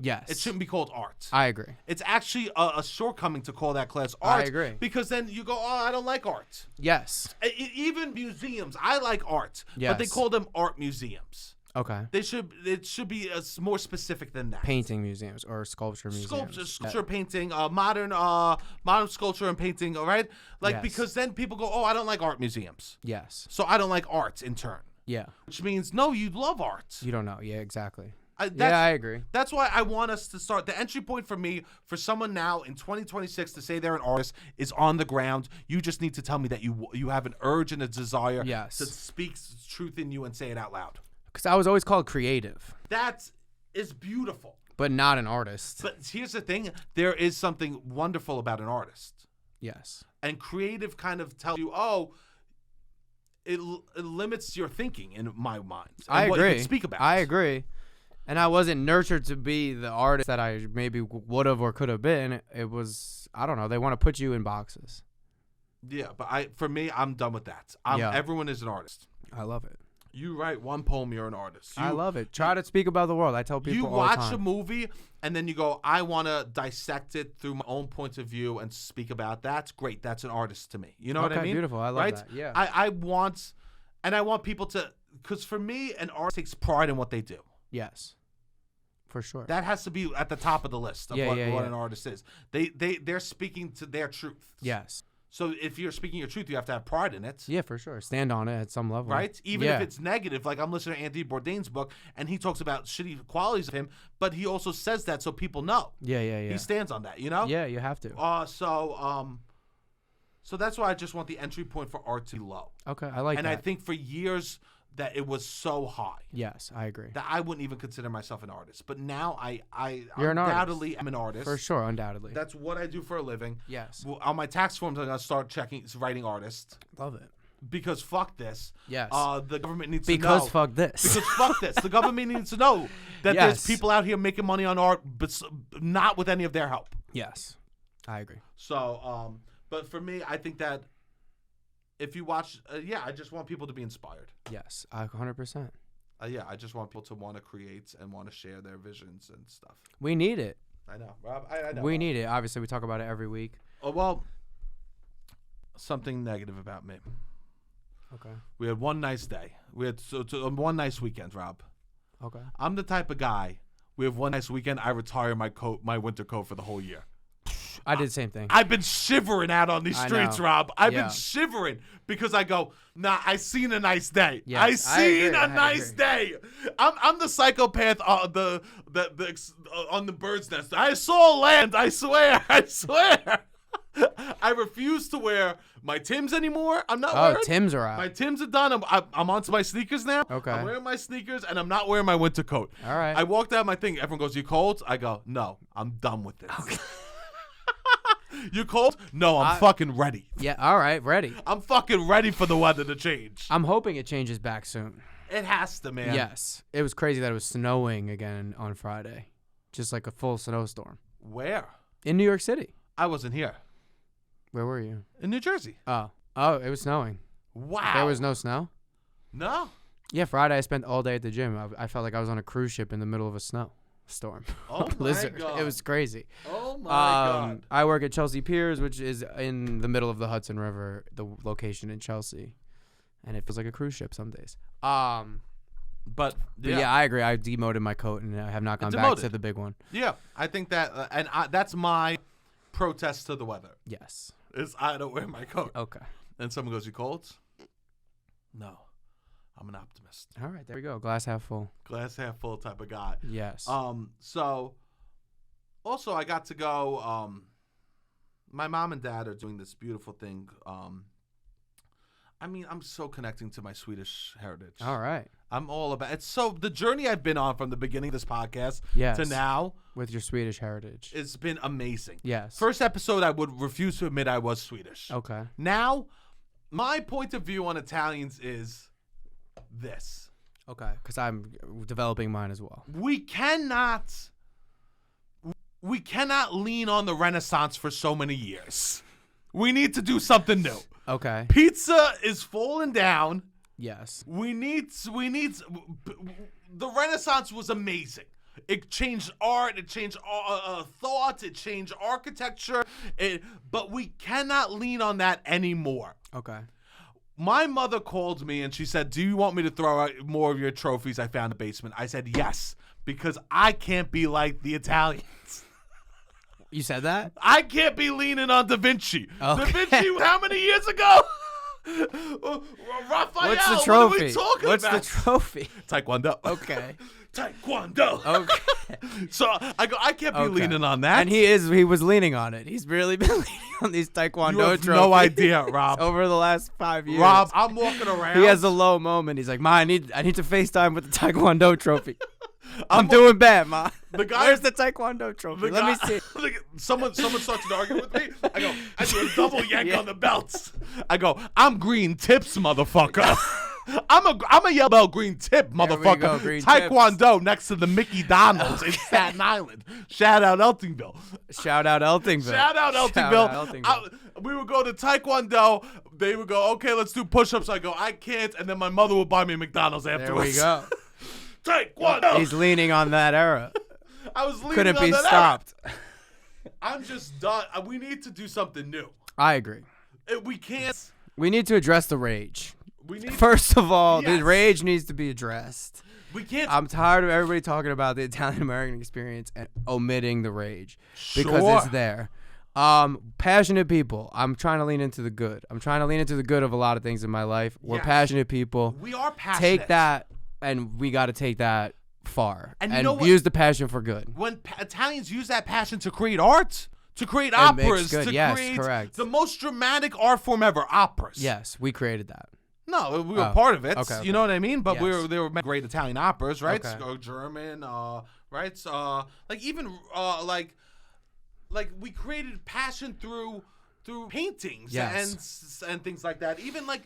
Yes, It shouldn't be called art. I agree. It's actually a shortcoming to call that class art. I agree. Because then you go, oh, I don't like art. Yes. Even museums, I like art, but they Yes. call them art museums. Okay. It should be more specific than that. Painting museums or sculpture museums. Sculpture, painting, modern sculpture and painting. All right, Yes. because then people go, oh, I don't like art museums, Yes. so I don't like art in turn. Yeah. Which means no, you love art. You don't know. Yeah. Exactly. I agree. That's why I want us to start. The entry point for me, for someone now in 2026 to say they're an artist, is on the ground. You just need to tell me that you have an urge and a desire Yes. to speak truth in you and say it out loud. Because I was always called creative, That is beautiful. but not an artist. But here's the thing. There is something wonderful about an artist. Yes. And creative kind of tells you, oh, it limits your thinking in my mind. I what agree. You can speak about. I agree. And I wasn't nurtured to be the artist that I maybe would have or could have been. It was, I don't know. They want to put you in boxes. Yeah, but for me, I'm done with that. Everyone is an artist. I love it. You write one poem, you're an artist. I love it. Try to speak about the world. I tell people You all the watch time. a movie and then you go, I want to dissect it through my own point of view and speak about that. That's great. That's an artist to me. You know what I Okay, mean? beautiful. I love right? that. Yeah. I want people to, because for me, an artist takes pride in what they do. Yes. For sure. That has to be at the top of the list of what yeah. an artist is. They're speaking to their truth. Yes. So if you're speaking your truth, you have to have pride in it. Yeah, for sure. Stand on it at some level. Right? Even if it's negative. Like I'm listening to Anthony Bourdain's book, and he talks about shitty qualities of him, but he also says that so people know. Yeah. He stands on that, you know? Yeah, you have to. So that's why I just want the entry point for art to be low. Okay, I like and that. I think for years that it was so high. Yes, I agree. That I wouldn't even consider myself an artist. But now I You're undoubtedly am an artist. For sure, undoubtedly. That's what I do for a living. Yes. Well, on my tax forms, I'm going to start writing artist. Love it. Because fuck this. Yes. The government needs to know. Because fuck this. Because fuck this. The government needs to know that there's people out here making money on art, but not with any of their help. Yes. I agree. So, but for me, I think that if you watch, I just want people to be inspired. Yes, 100%. I just want people to want to create and want to share their visions and stuff. We need it. I know, Rob. I know. We need it. Obviously, we talk about it every week. Oh, well, something negative about me. Okay. We had one nice day. We had one nice weekend, Rob. Okay. I'm the type of guy. We have one nice weekend. I retire my winter coat for the whole year. I did the same thing. I've been shivering out on these streets, Rob. I've been shivering because I go, nah, I seen a nice day. Yes, I seen a nice day. I'm the psychopath on the bird's nest. I saw land. I swear. I refuse to wear my Timbs anymore. I'm not wearing. Oh, Timbs are out. My Timbs are done. I'm onto my sneakers now. Okay. I'm wearing my sneakers and I'm not wearing my winter coat. All right. I walked out my thing. Everyone goes, "You cold?" I go, "No, I'm done with this." Okay. You cold? No, I'm fucking ready. Yeah, all right, ready. I'm fucking ready for the weather to change. I'm hoping it changes back soon. It has to, man. Yes. It was crazy that it was snowing again on Friday. Just like a full snowstorm. Where? In New York City. I wasn't here. Where were you? In New Jersey. Oh, it was snowing. Wow. There was no snow? No? Yeah, Friday I spent all day at the gym. I felt like I was on a cruise ship in the middle of a snowstorm. Oh, blizzard. my God. It was crazy. Oh, my God. I work at Chelsea Piers, which is in the middle of the Hudson River, the location in Chelsea. And it feels like a cruise ship some days. But yeah, I agree. I demoted my coat and I have not gone back to the big one. Yeah, I think that, that's my protest to the weather. Yes. Is I don't wear my coat. Okay. And someone goes, "You cold?" No, I'm an optimist. All right, there we go. Glass half full. Glass half full type of guy. Yes. So, also I got to go. My mom and dad are doing this beautiful thing. I mean, I'm so connecting to my Swedish heritage. All right. I'm all about it. So the journey I've been on from the beginning of this podcast to now with your Swedish heritage, it's been amazing. Yes. First episode, I would refuse to admit I was Swedish. Okay. Now, my point of view on Italians is this. Okay, because I'm developing mine as well. We cannot lean on the Renaissance for so many years. We need to do something new. Okay. Pizza is falling down. Yes. We need the Renaissance was amazing. It changed art, it changed thought, it changed architecture, but we cannot lean on that anymore. Okay. My mother called me and she said, "Do you want me to throw out more of your trophies I found in the basement?" I said, "Yes, because I can't be like the Italians." You said that? I can't be leaning on Da Vinci. Okay. Da Vinci, how many years ago? Raphael, What's the trophy? what are we talking What's about? the trophy? Taekwondo. Okay. Taekwondo. Okay. So I can't be leaning on that. And he was leaning on it. He's really been leaning on these Taekwondo You have trophies. no idea, Rob. Over the last 5 years. Rob, I'm walking around. He has a low moment. He's like, "Ma, I need to FaceTime with the Taekwondo trophy." I'm doing bad, Ma. The guy, where's the Taekwondo trophy? Let me see. Someone starts to argue with me. I do a double yank on the belts. I go, "I'm green tips, motherfucker." I'm a yellow belt green tip, motherfucker. Go, green Taekwondo tips. next to the Mickey Donalds in Staten Island. Shout out Eltingville. Shout out Eltingville. Shout out Eltingville. We would go to Taekwondo. They would go, "Okay, let's do push-ups." I go, "I can't," and then my mother would buy me McDonald's afterwards. There we go. Taekwondo. He's leaning on that era. I was leaning Couldn't on be that stopped. era. I'm just done. We need to do something new. I agree. We can't. We need to address the rage. We need. First of all, Yes. the rage needs to be addressed. We can't. I'm tired of everybody talking about the Italian American experience and omitting the rage because Sure. it's there. Passionate people. I'm trying to lean into the good. I'm trying to lean into the good of a lot of things in my life. We're Yes. passionate people. We are passionate. Take that, and we got to take that far And you know what? use the passion for good. When Italians use that passion to create art, to create And makes operas, good. to Yes, create correct. the most dramatic art form ever, operas. Yes, we created that. No, we were part of it. Okay. You know what I mean? But Yes. they were great Italian operas, right? Okay. So German, right? Like even like we created passion through paintings Yes. and things like that. Even like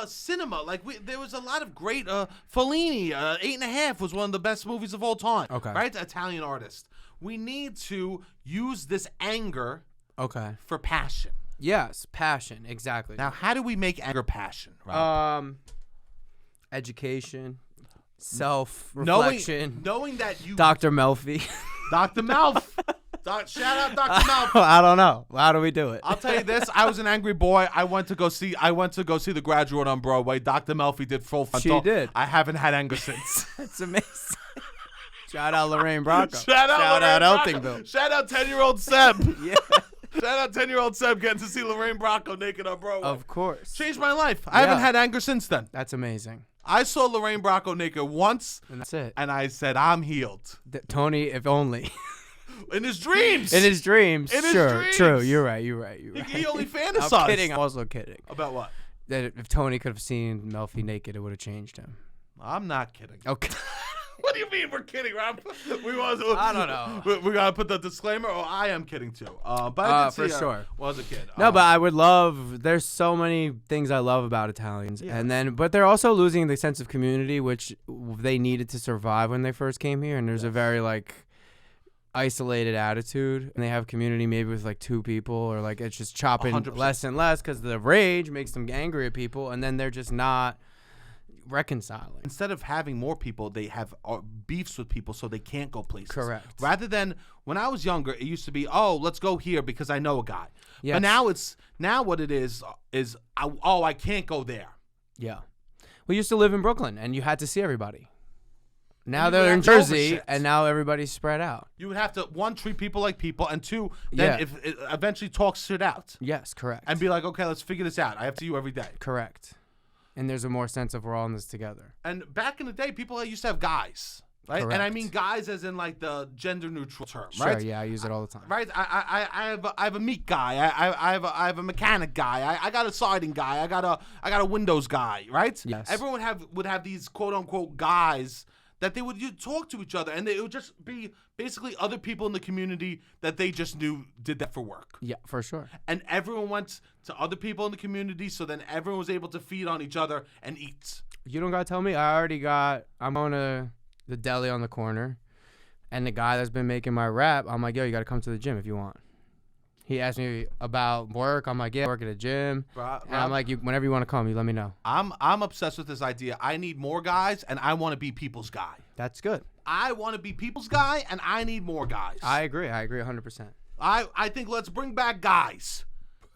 cinema, like there was a lot of great Fellini. 8.5 was one of the best movies of all time. Okay. Right? Italian artist. We need to use this anger Okay. for passion. Yes, passion. Exactly. Now, how do we make anger passion? Rob? Education, self-reflection. Knowing that you, Dr. Melfi. Dr. Malf. Shout out Dr. Malf. I don't know. How do we do it? I'll tell you this. I was an angry boy. I went to go see The Graduate on Broadway. Dr. Melfi did full frontal. She did. I haven't had anger since. That's amazing. Shout out Lorraine Bracco. Shout out Eltingville. Bracco. Shout out 10-year-old Seb. Yeah. Shout out 10-year-old Seb getting to see Lorraine Bracco naked on Broadway. Of course. Changed my life. I haven't had anger since then. That's amazing. I saw Lorraine Bracco naked once, And that's it. and I said, "I'm healed." Tony, if only. In his dreams. In his dreams. In his sure. dreams. True. You're right. He only fantasized. I'm kidding. I'm also kidding. About what? That if Tony could have seen Melfi naked, it would have changed him. I'm not kidding. Okay. What do you mean we're kidding, Rob? I don't know. We gotta put the disclaimer. Or I am kidding too. But I did for see sure. Was a kid. No, but I would love. There's so many things I love about Italians, but they're also losing the sense of community, which they needed to survive when they first came here. And there's a very isolated attitude, and they have community maybe with 2 people, or it's just chopping 100%. less and less because the rage makes them angry at people, and then they're just not reconciling. Instead of having more people, they have beefs with people so they can't go places. Correct. Rather than when I was younger, it used to be, oh, let's go here because I know a guy. Yes. But now what it is I can't go there. Yeah. We used to live in Brooklyn, and you had to see everybody. Now you they're would in have to know Jersey, shit. and now everybody's spread out. You would have to, 1, treat people like people, and 2, then if it eventually talk shit out. Yes, correct. And be like, okay, let's figure this out. I have to see you every day. Correct. And there's a more sense of we're all in this together. And back in the day, people used to have guys, right? Correct. And I mean guys as in the gender neutral term, Sure, right? yeah, I use it all the time. Right? I have a meat guy. I have a mechanic guy. I got a siding guy. I got a windows guy, right? Yes. Everyone would have these quote unquote guys that they would talk to each other, and it would just be basically other people in the community that they just knew did that for work. Yeah, for sure. And everyone went to other people in the community, so then everyone was able to feed on each other and eat. You don't got to tell me. I'm on the deli on the corner, and the guy that's been making my wrap, I'm like, yo, you got to come to the gym if you want. He asked me about work. I'm like, yeah, I work at a gym. And I'm like, whenever you want to come, you let me know. I'm obsessed with this idea. I need more guys, and I want to be people's guy. That's good. I want to be people's guy, and I need more guys. I agree 100%. I think let's bring back guys.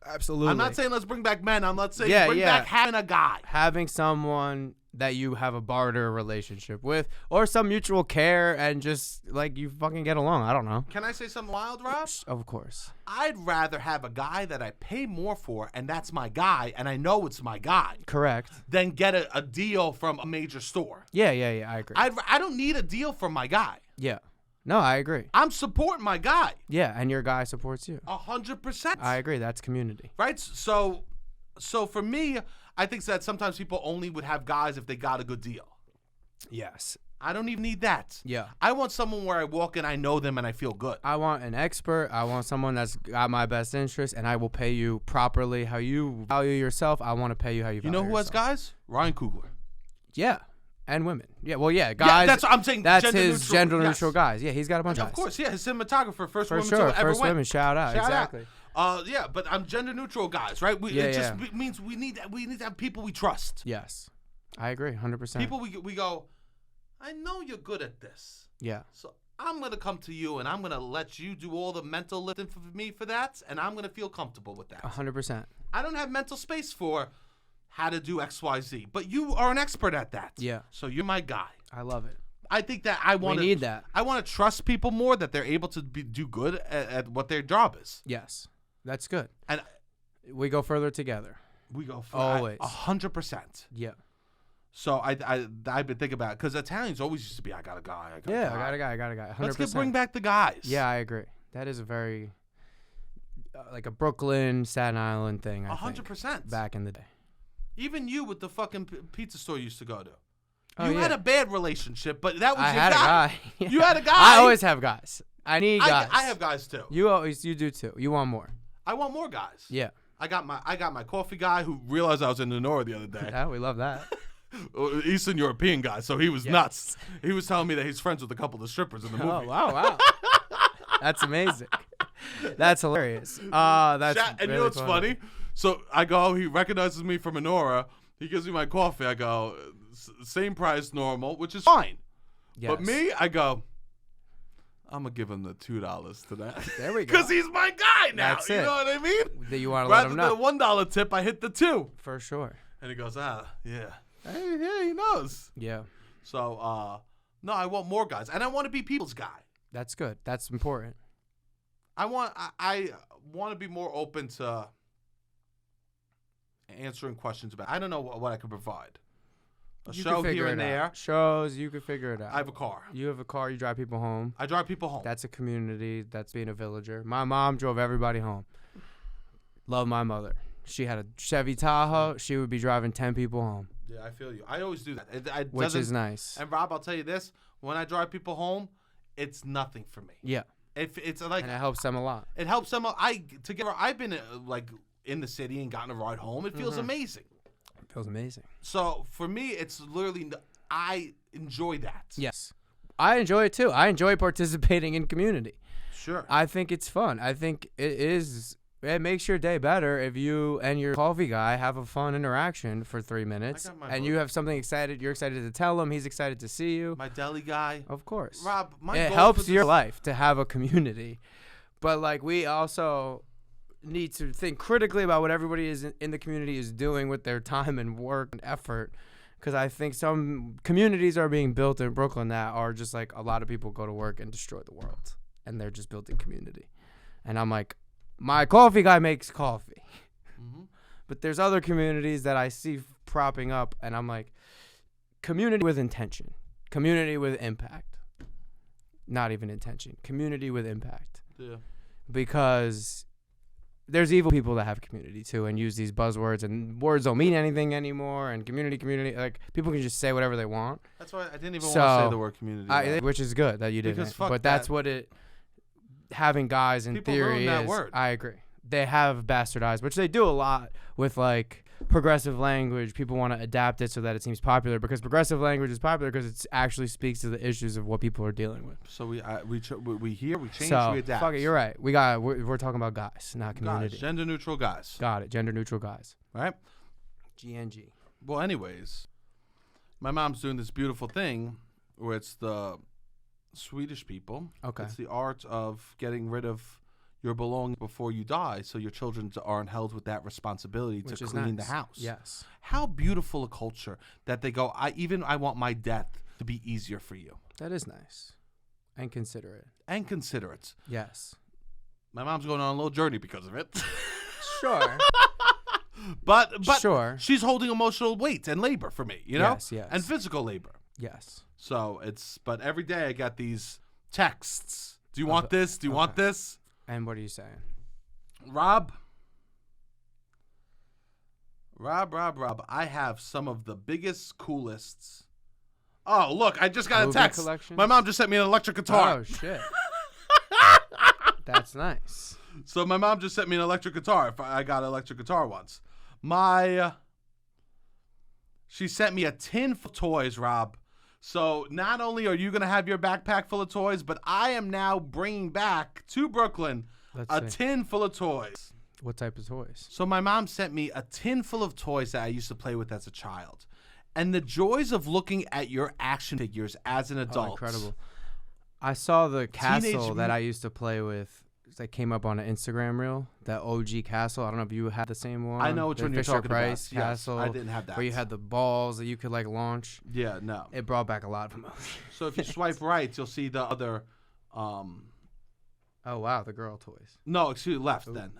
Absolutely. I'm not saying let's bring back men. I'm not saying bring yeah. back having a guy. Having someone that you have a barter relationship with, or some mutual care, and just you fucking get along. I don't know. Can I say something wild, Rob? Of course. I'd rather have a guy that I pay more for, and that's my guy, and I know it's my guy. Correct. Than get a deal from a major store. Yeah, I agree. I don't need a deal from my guy. Yeah. No, I agree. I'm supporting my guy. Yeah, and your guy supports you. 100%. I agree. That's community. Right? So for me, I think that sometimes people only would have guys if they got a good deal. Yes. I don't even need that. Yeah. I want someone where I walk in, I know them, and I feel good. I want an expert. I want someone that's got my best interest, and I will pay you properly how you value yourself. I want to pay you how you value You know who has yourself. guys? Ryan Coogler. Yeah. And women. Yeah, well, yeah, guys. Yeah, that's what I'm saying. That's his gender neutral yes. guys. Yeah, he's got a bunch of Of guys. course, yeah. His cinematographer, first For woman sure. to ever First win. women, shout out. Exactly. Yeah, but I'm gender neutral guys, right? It just means we need to have people we trust. Yes. I agree, 100%. People we go, I know you're good at this. Yeah. So I'm going to come to you, and I'm going to let you do all the mental lifting for me for that, and I'm going to feel comfortable with that. 100%. I don't have mental space for how to do X, Y, Z, but you are an expert at that. Yeah. So you're my guy. I love it. I think that we need that. I want to trust people more, that they're able to do good at what their job is. Yes. That's good. And we go further together. we go for Always. 100%. Yeah. So I've been thinking about it, because Italians always used to be, I got a guy. I got a guy. 100%. Let's bring back the guys. Yeah, I agree. That is a very like a Brooklyn, Staten Island thing. 100%. Back in the day. Even you with the fucking pizza store you used to go to. Oh, You yeah. had a bad relationship, but that was I your had guy. a guy. You had a guy. I always have guys. I need guys. I have guys too. You do too. You want more. I want more guys. Yeah. I got my coffee guy who realized I was in Lenora the other day. Yeah, we love that. Eastern European guy, so he was nuts. He was telling me that he's friends with a couple of the strippers in the movie. Oh, wow. That's amazing. That's hilarious. That's And really you know what's funny? So I go, he recognizes me from Lenora. He gives me my coffee. I go, same price, normal, which is fine. Yes. But me, I go, I'm going to give him the $2 to that. There we go. Because he's my guy now. That's you it. know what I mean? That you want to let Rather him than know. the $1 tip, I hit the 2. For sure. And he goes, yeah. Hey, yeah, he knows. Yeah. So, no, I want more guys. And I want to be people's guy. That's good. That's important. I want to be more open to answering questions about. I don't know what I can provide. A You show can figure here and it there. out. Shows, you can figure it out. I have a car. You have a car, you drive people home. I drive people home. That's a community. That's being a villager. My mom drove everybody home. Love my mother. She had a Chevy Tahoe. She would be driving 10 people home. Yeah, I feel you. I always do that. It which doesn't- is nice. And Rob, I'll tell you this: when I drive people home, it's nothing for me. Yeah, If it's like and it helps them a lot. it helps them. I've been like in the city and gotten a ride home. It feels amazing. It feels amazing. So for me, it's literally I enjoy that. Yes, I enjoy it too. I enjoy participating in community. Sure. I think it's fun. I think it makes your day better if you and your coffee guy have a fun interaction for 3 minutes, and you have something excited. You're excited to tell him. He's excited to see you. My deli guy. Of course. Rob, it helps your life to have a community, but like we also need to think critically about what everybody is in the community is doing with their time and work and effort. Because I think some communities are being built in Brooklyn that are just like a lot of people go to work and destroy the world, and they're just building community. And I'm like, my coffee guy makes coffee. But there's other communities that I see propping up, and I'm like, community with intention, community with impact. Not even intention, community with impact. Yeah. Because there's evil people that have community too and use these buzzwords, and words don't mean anything anymore, and community, like people can just say whatever they want. That's why I didn't even want to say the word community. Which is good that you didn't. Because fuck but that's that. what it, having guys in People theory ruin that is. word. I agree. They have bastardized, which they do a lot with like progressive language. People want to adapt it so that it seems popular, because progressive language is popular because it actually speaks to the issues of what people are dealing with. So we hear, we change, So we adapt. fuck it, you're right. We're talking about guys, not community. Guys, gender neutral guys. Got it. Gender neutral guys. Right? GNG. Well, anyways, my mom's doing this beautiful thing where it's the Swedish people. Okay. It's the art of getting rid of your belongings before you die, so your children aren't held with that responsibility Which to is clean nice. the house. Yes. How beautiful a culture that they go, I want my death to be easier for you. That is nice. And considerate. And considerate. Yes. My mom's going on a little journey because of it. Sure. but Sure. she's holding emotional weight and labor for me, you know? Yes, yes. And physical labor. Yes. So but every day I got these texts. Do you want this? Do you want this? And what are you saying? Rob, I have some of the biggest, coolest. Oh, look, I just got Movie a text. collections? My mom just sent me an electric guitar. Oh, shit. That's nice. So my mom just sent me an electric guitar. I got an electric guitar once. She sent me a tin full of toys, Rob. So not only are you going to have your backpack full of toys, but I am now bringing back to Brooklyn a tin full of toys. What type of toys? So my mom sent me a tin full of toys that I used to play with as a child. And the joys of looking at your action figures as an adult. Oh, incredible. I saw the castle that I used to play with that came up on an Instagram reel, that OG castle. I don't know if you had the same one. I know which one you're talking about. Fisher-Price castle. Yes, I didn't have that. Where you had the balls that you could like launch. Yeah, no. It brought back a lot of emotion. So if you swipe right, you'll see the other. Oh wow, the girl toys. No, excuse me, left. Ooh. Then.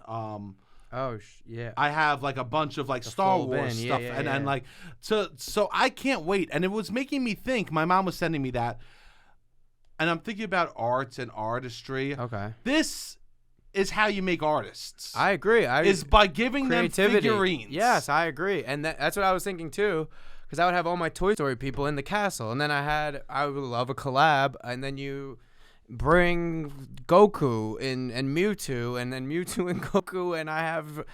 Yeah. I have like a bunch of like Star full Wars bin. stuff, Yeah, and like so I can't wait. And it was making me think. My mom was sending me that, and I'm thinking about arts and artistry. Okay. This is how you make artists. I agree. Is by giving them creativity. figurines. Yes, I agree, and that's what I was thinking too, because I would have all my Toy Story people in the castle, and then I would love a collab, and then you bring Goku and Mewtwo, and then Mewtwo and Goku, and I have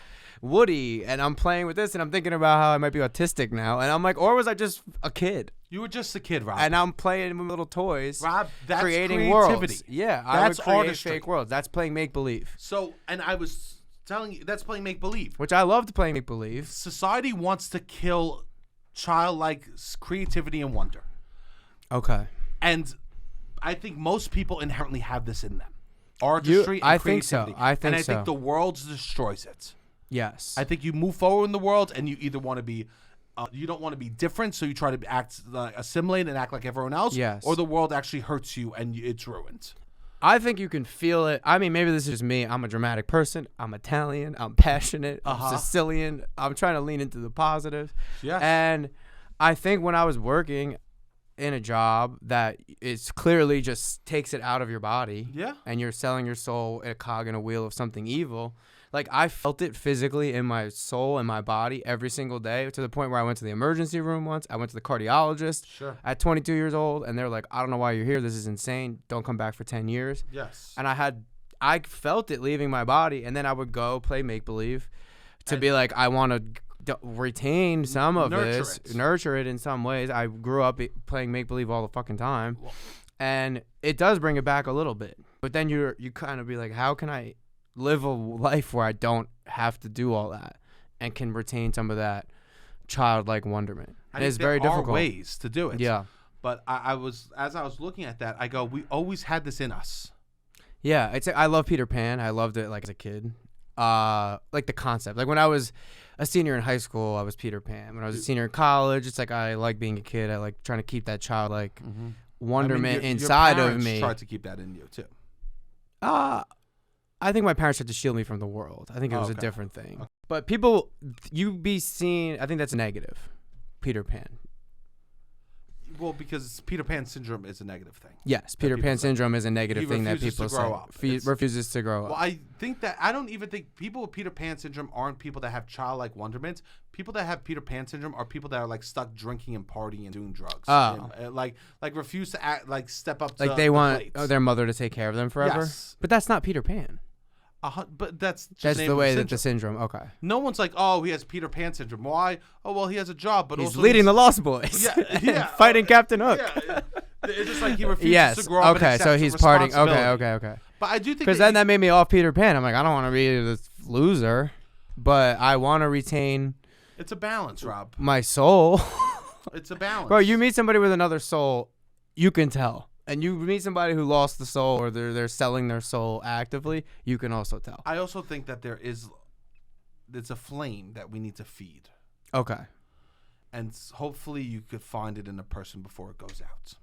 Woody, and I'm playing with this, and I'm thinking about how I might be autistic now, and I'm like, or was I just a kid? You were just a kid, Rob. And I'm playing with little toys. Rob, that's creating creativity. Worlds. Yeah, I would create artistry. fake worlds. That's playing make believe. So, and I was telling you, that's playing make believe. Which I loved playing make believe. Society wants to kill childlike creativity and wonder. Okay. And I think most people inherently have this in them. Artistry and creativity. I think so. And I think the world destroys it. Yes. I think you move forward in the world and you either want to be you don't want to be different, so you try to act assimilate and act like everyone else. Yes. Or the world actually hurts you and it's ruined. I think you can feel it. I mean, maybe this is just me. I'm a dramatic person. I'm Italian. I'm passionate. I'm Sicilian. I'm trying to lean into the positive. Yes. And I think when I was working in a job that it's clearly just takes it out of your body. Yeah. And you're selling your soul a cog in a wheel of something evil. Like, I felt it physically in my soul and my body every single day, to the point where I went to the emergency room once. I went to the cardiologist at 22 years old, and they're like, I don't know why you're here. This is insane. Don't come back for 10 years. Yes. And I felt it leaving my body, and then I would go play make-believe to be like, I want to retain some of nurture it in some ways. I grew up playing make-believe all the fucking time, and it does bring it back a little bit. But then you kind of be like, how can I live a life where I don't have to do all that and can retain some of that childlike wonderment? It's very difficult. There are ways to do it. Yeah. But as I was looking at that, I go, we always had this in us. Yeah, I love Peter Pan. I loved it like as a kid. Like the concept. Like when I was a senior in high school, I was Peter Pan. When I was a senior in college, it's like I like being a kid. I like trying to keep that childlike wonderment inside your of me. Tried to keep that in you too. I think my parents tried to shield me from the world. I think it was a different thing. Okay. But people, you be seen, I think that's negative. Peter Pan. Well, because Peter Pan syndrome is a negative thing. Yes, Peter Pan syndrome is a negative thing that people say. Refuses to grow up. Well, I think that I don't even think people with Peter Pan syndrome aren't people that have childlike wonderment. People that have Peter Pan syndrome are people that are like stuck drinking and partying and doing drugs. Oh, and, like refuse to act, like step up. Like they want their mother to take care of them forever. Yes. But that's not Peter Pan. But that's the way that the syndrome. Okay. No one's like, oh, he has Peter Pan syndrome. Why? Oh, well, he has a job, but he's also leading the Lost Boys. Yeah, fighting Captain Hook. Yeah, it's just like he refuses to grow up. Okay, so he's partying. Okay. But I do think because then that made me off Peter Pan. I'm like, I don't want to be this loser, but I want to retain. It's a balance, Rob. My soul. It's a balance, bro. You meet somebody with another soul, you can tell. And you meet somebody who lost the soul, or they're selling their soul actively, you can also tell. I also think that it's a flame that we need to feed. Okay. And hopefully you could find it in a person before it goes out.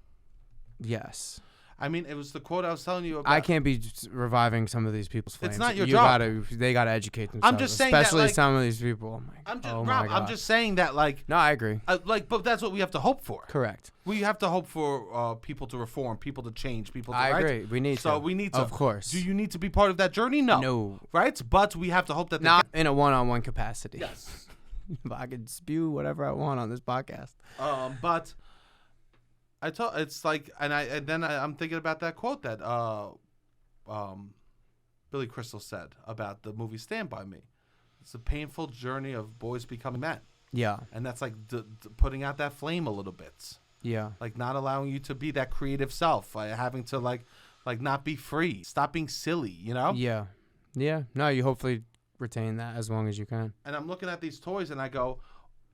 Yes. I mean, it was the quote I was telling you about. I can't be reviving some of these people's flames. It's not your job. They gotta educate themselves. I'm just saying especially that, like, some of these people. I'm just saying that, like. No, I agree. But that's what we have to hope for. Correct. We have to hope for people to reform, people to change, people to. I agree. We need to. So we need to. Of course. Do you need to be part of that journey? No. No. Right? But we have to hope that. Not in a one-on-one capacity. Yes. But I could spew whatever I want on this podcast. But. It's like, and then I'm thinking about that quote that Billy Crystal said about the movie Stand By Me. It's a painful journey of boys becoming men. Yeah. And that's like putting out that flame a little bit. Yeah. Like not allowing you to be that creative self, like having to like not be free, stop being silly, you know? Yeah. Yeah. No, you hopefully retain that as long as you can. And I'm looking at these toys and I go,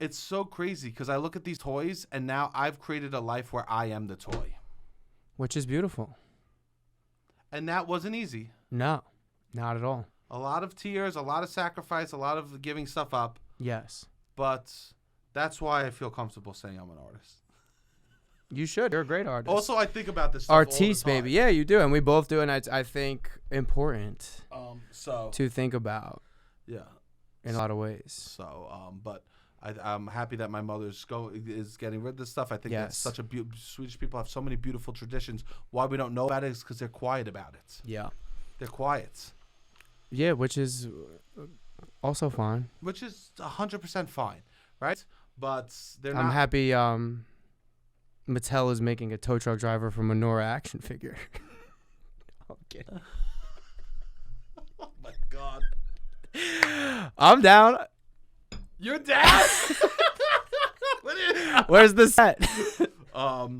it's so crazy because I look at these toys and now I've created a life where I am the toy. Which is beautiful. And that wasn't easy. No, not at all. A lot of tears, a lot of sacrifice, a lot of giving stuff up. Yes. But that's why I feel comfortable saying I'm an artist. You should. You're a great artist. Also, I think about this stuff Artiste, baby. Yeah, you do. And we both do. And I think important to think about. Yeah. In a lot of ways. So, but... I'm happy that my mother's is getting rid of this stuff. I think that's such a Swedish people have so many beautiful traditions. Why we don't know about it is because they're quiet about it. Yeah, they're quiet. Yeah, which is also fine. Which is 100% fine, right? But they're I'm not. happy. Mattel is making a tow truck driver from a Nora action figure. Okay. Oh my god. I'm down. Your dad? Where's the set? But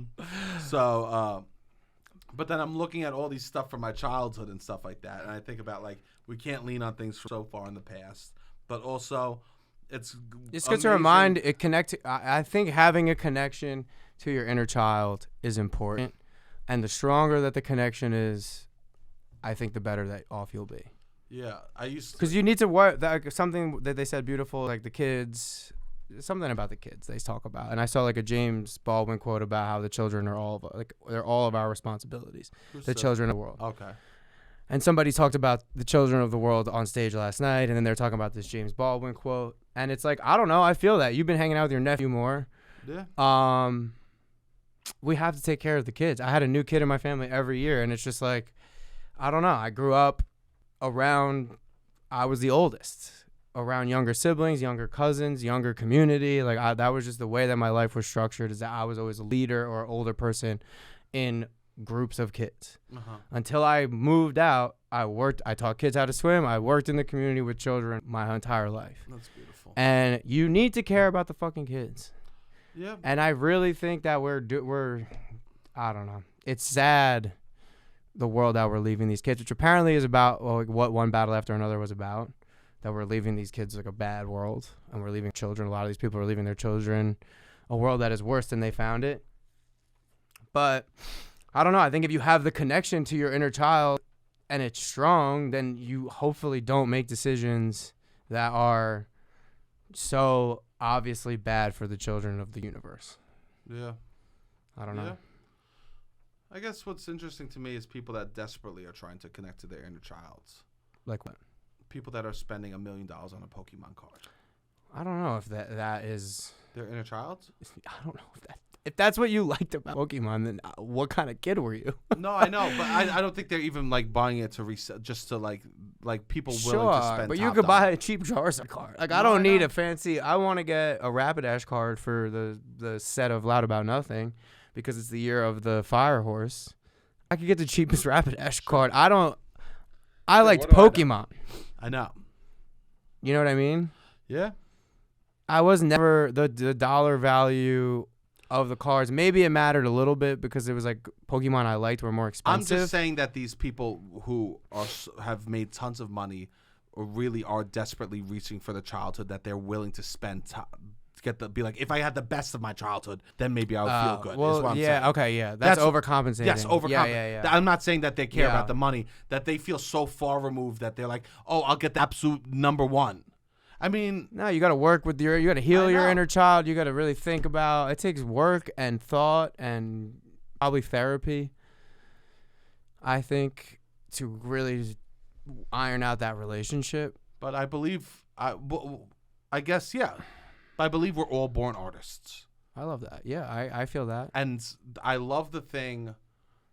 then I'm looking at all these stuff from my childhood and stuff like that, and I think about like we can't lean on things from so far in the past, but also it's good to remind it connect. I think having a connection to your inner child is important, and the stronger that the connection is, I think the better that off you'll be. Yeah, I used to. Because you need to work. Something that they said beautiful, like the kids, something about the kids they talk about. And I saw like a James Baldwin quote about how the children are they're all of our responsibilities. The children of the world. Okay. And somebody talked about the children of the world on stage last night, and then they're talking about this James Baldwin quote. And it's like, I don't know, I feel that. You've been hanging out with your nephew more. Yeah. We have to take care of the kids. I had a new kid in my family every year, and it's just like, I don't know. I grew up around I was the oldest around younger siblings, younger cousins, younger community. Like that was just the way that my life was structured, is that I was always a leader or older person in groups of kids. Until I moved out, I taught kids how to swim. I worked in the community with children my entire life. That's beautiful. And you need to care about the fucking kids. Yeah. And I really think that we're I don't know. It's sad, the world that we're leaving these kids, which apparently is about what One Battle After Another was about. That we're leaving these kids like a bad world, and we're leaving children. A lot of these people are leaving their children a world that is worse than they found it. But I don't know. I think if you have the connection to your inner child and it's strong, then you hopefully don't make decisions that are so obviously bad for the children of the universe. Yeah. I don't know. Yeah. I guess what's interesting to me is people that desperately are trying to connect to their inner childs. Like what? People that are spending $1 million on a Pokemon card. I don't know if that is Their inner child? I don't know if that's what you liked about Pokemon, then what kind of kid were you? No, I know, but I don't think they're even like buying it to resell, just to like people willing to spend. But you could buy a cheap Charizard card. Like I don't need a fancy. I want to get a Rapidash card for the set of Loud About Nothing, because it's the year of the Fire Horse. I could get the cheapest Rapidash card. I liked Pokemon. I know. You know what I mean? Yeah. I was never the dollar value of the cards. Maybe it mattered a little bit because it was like Pokemon I liked were more expensive. I'm just saying that these people who have made tons of money or really are desperately reaching for the childhood that they're willing to spend be like, if I had the best of my childhood, then maybe I would feel good. Well, is what I'm yeah, saying. okay, yeah. That's overcompensating. Yes, overcompensating. Yeah. I'm not saying that they care about the money, that they feel so far removed that they're like, oh, I'll get the absolute number one. I mean, no, you got to work with you got to heal your inner child. You got to really think about, it takes work and thought and probably therapy, I think, to really iron out that relationship. But I believe, I guess, yeah. I believe we're all born artists. I love that. Yeah, I feel that. And I love the thing,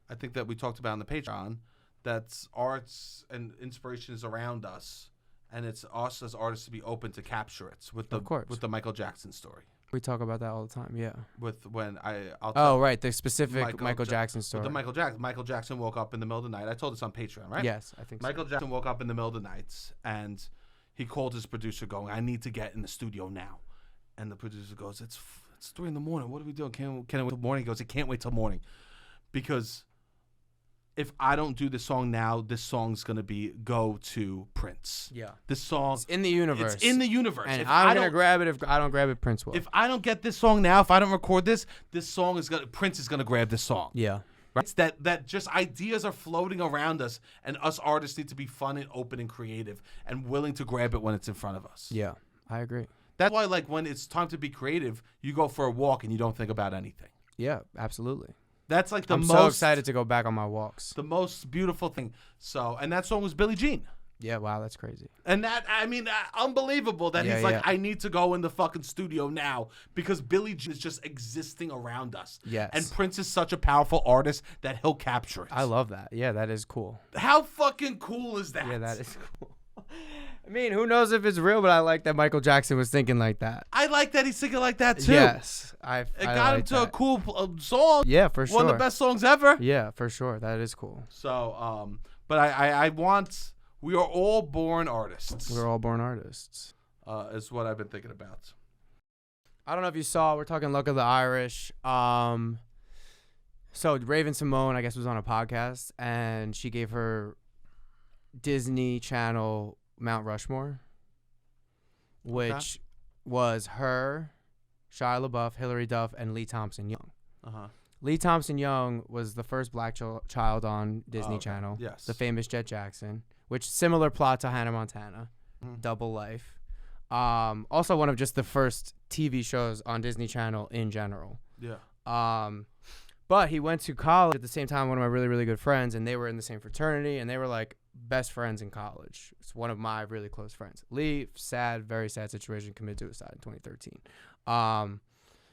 I think that we talked about in the Patreon, that's arts and inspiration is around us, and it's us as artists to be open to capture it with the Michael Jackson story. We talk about that all the time. Yeah. With when right, the specific Michael Jackson story. With the Michael Jackson woke up in the middle of the night. I told this on Patreon, right? Yes, I think Michael Jackson woke up in the middle of the night, and he called his producer, going, "I need to get in the studio now." And the producer goes, it's 3 a.m. What are we doing? Can I wait till morning? He goes, I can't wait till morning, because if I don't do this song now, this song's gonna go to Prince. Yeah, this song, it's in the universe. It's in the universe. And I'm gonna grab it. If I don't grab it, Prince will. If I don't get this song now, if I don't record this song Prince is gonna grab this song. Yeah. Right? It's that just ideas are floating around us, and us artists need to be fun and open and creative and willing to grab it when it's in front of us. Yeah, I agree. That's why, like, when it's time to be creative, you go for a walk and you don't think about anything. Yeah, absolutely. That's like I'm so excited to go back on my walks. The most beautiful thing. So, and that song was Billie Jean. Yeah, wow, that's crazy. And that, I mean, unbelievable that he's like, I need to go in the fucking studio now, because Billie Jean is just existing around us. Yes. And Prince is such a powerful artist that he'll capture it. I love that. Yeah, that is cool. How fucking cool is that? Yeah, that is cool. I mean, who knows if it's real, but I like that Michael Jackson was thinking like that. I like that he's thinking like that, too. Yes. It got him to a cool song. Yeah, for sure. One of the best songs ever. Yeah, for sure. That is cool. So, but I want, we are all born artists. We're all born artists. Is what I've been thinking about. I don't know if you saw, we're talking Luck of the Irish. So Raven Simone, I guess, was on a podcast, and she gave her Disney Channel Mount Rushmore, which was her, Shia LaBeouf, Hilary Duff, and Lee Thompson Young. Lee Thompson Young was the first black child on Disney Channel. Yes. The famous Jet Jackson, which similar plot to Hannah Montana, Double Life. Also one of just the first TV shows on Disney Channel in general. Yeah. But he went to college at the same time, one of my really, really good friends, and they were in the same fraternity, and they were like best friends in college. It's one of my really close friends. Lee, very sad situation, committed suicide in 2013.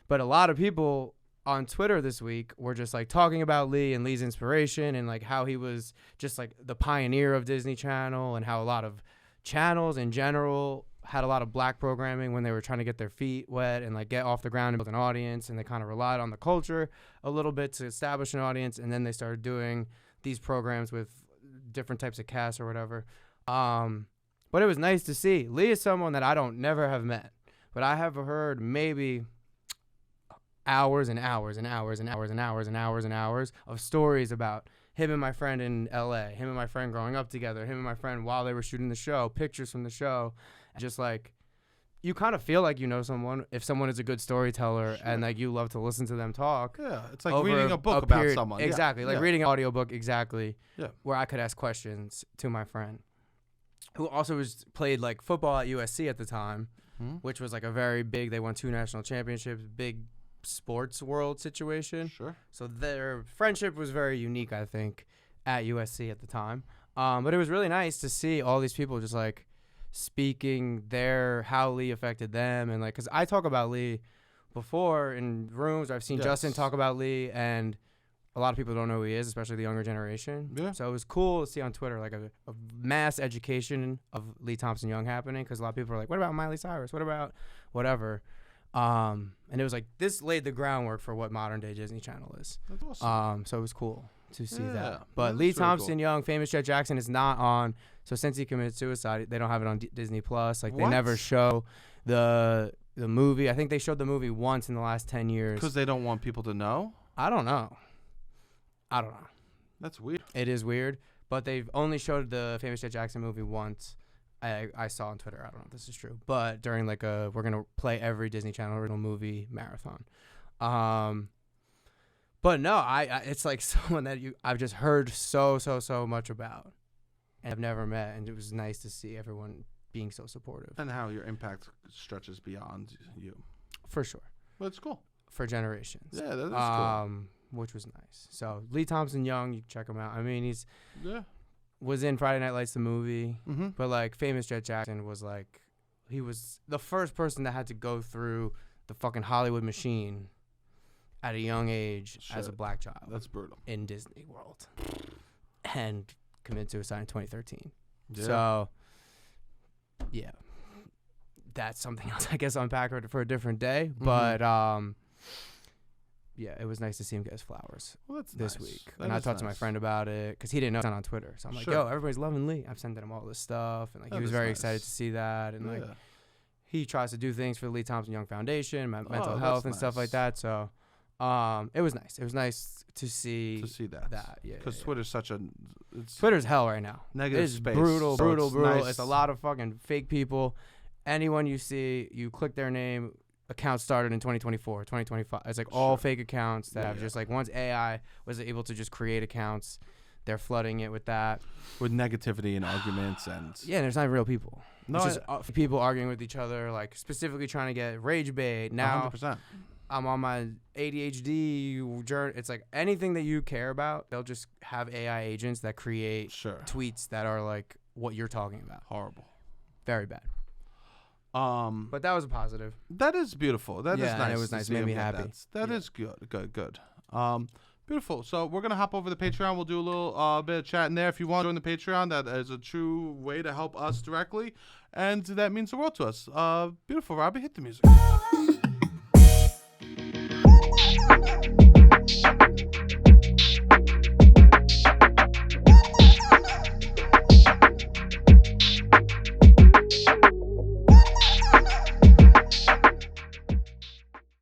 But a lot of people on Twitter this week were just like talking about Lee and Lee's inspiration, and like how he was just like the pioneer of Disney Channel, and how a lot of channels in general had a lot of black programming when they were trying to get their feet wet and like get off the ground and build an audience, and they kind of relied on the culture a little bit to establish an audience, and then they started doing these programs with different types of casts or whatever. But it was nice to see. Lee is someone that I don't never have met, but I have heard maybe hours and hours and hours and hours and hours and hours and hours of stories about him and my friend in LA, him and my friend growing up together, him and my friend while they were shooting the show, pictures from the show. Just like, you kind of feel like you know someone if someone is a good storyteller, sure, and like you love to listen to them talk. Yeah, it's like reading a book about someone. Exactly, like reading an audiobook, exactly. Yeah. Where I could ask questions to my friend, who also played like football at USC at the time, which was like a very big, they won 2 national championships, big sports world situation. Sure. So their friendship was very unique, I think, at USC at the time. But it was really nice to see all these people just like speaking how Lee affected them, and like, because I talk about Lee before in rooms. I've seen Justin talk about Lee, and a lot of people don't know who he is, especially the younger generation. Yeah. So it was cool to see on Twitter like a mass education of Lee Thompson Young happening, because a lot of people are like, what about Miley Cyrus? What about whatever? And it was like, this laid the groundwork for what modern day Disney Channel is. That's awesome. So it was cool to see that. But Lee Thompson Young, Famous Jet Jackson is not on. So since he committed suicide, they don't have it on Disney Plus. Like, they never show the movie. I think they showed the movie once in the last 10 years. Because they don't want people to know? I don't know. That's weird. It is weird. But they've only showed the Famous Jet Jackson movie once. I saw on Twitter. I don't know if this is true. But during like we're going to play every Disney Channel original movie marathon. But no, it's like someone that I've just heard so much about and I've never met, and it was nice to see everyone being so supportive. And how your impact stretches beyond you. For sure. Well, it's cool. For generations. Yeah, that is cool. Which was nice. So Lee Thompson Young, you can check him out. I mean, was in Friday Night Lights the movie, but like Famous Jet Jackson was like, he was the first person that had to go through the fucking Hollywood machine at a young age as a black child. That's brutal. In Disney World. And committed suicide in 2013. Yeah. So, yeah. That's something else, I guess, to unpack for a different day. But, yeah, it was nice to see him get his flowers this week. And I talked to my friend about it because he didn't know it was on Twitter. So I'm like, yo, everybody's loving Lee. I've sent him all this stuff. And like, he was very excited to see that. And like, he tries to do things for the Lee Thompson Young Foundation, mental health and stuff like that. So it was nice. It was nice to see that. Yeah. Because Twitter's such a... Twitter's hell right now. Negative it's space. Brutal. Nice. It's a lot of fucking fake people. Anyone you see, you click their name, accounts started in 2024, 2025. It's like all fake accounts that have just like, once AI was able to just create accounts, they're flooding it with that. With negativity and arguments and... Yeah, there's not real people. No, it's just people arguing with each other, like specifically trying to get rage bait. Now 100%. I'm on my ADHD journey. It's like anything that you care about, they'll just have AI agents that create tweets that are like what you're talking about. Horrible. Very bad. But that was a positive. That is beautiful. That is nice. And it was nice. It made me happy. That is good. Beautiful. So we're going to hop over to Patreon. We'll do a little bit of chat in there. If you want to join the Patreon, that is a true way to help us directly. And that means the world to us. Beautiful, Robbie. Hit the music.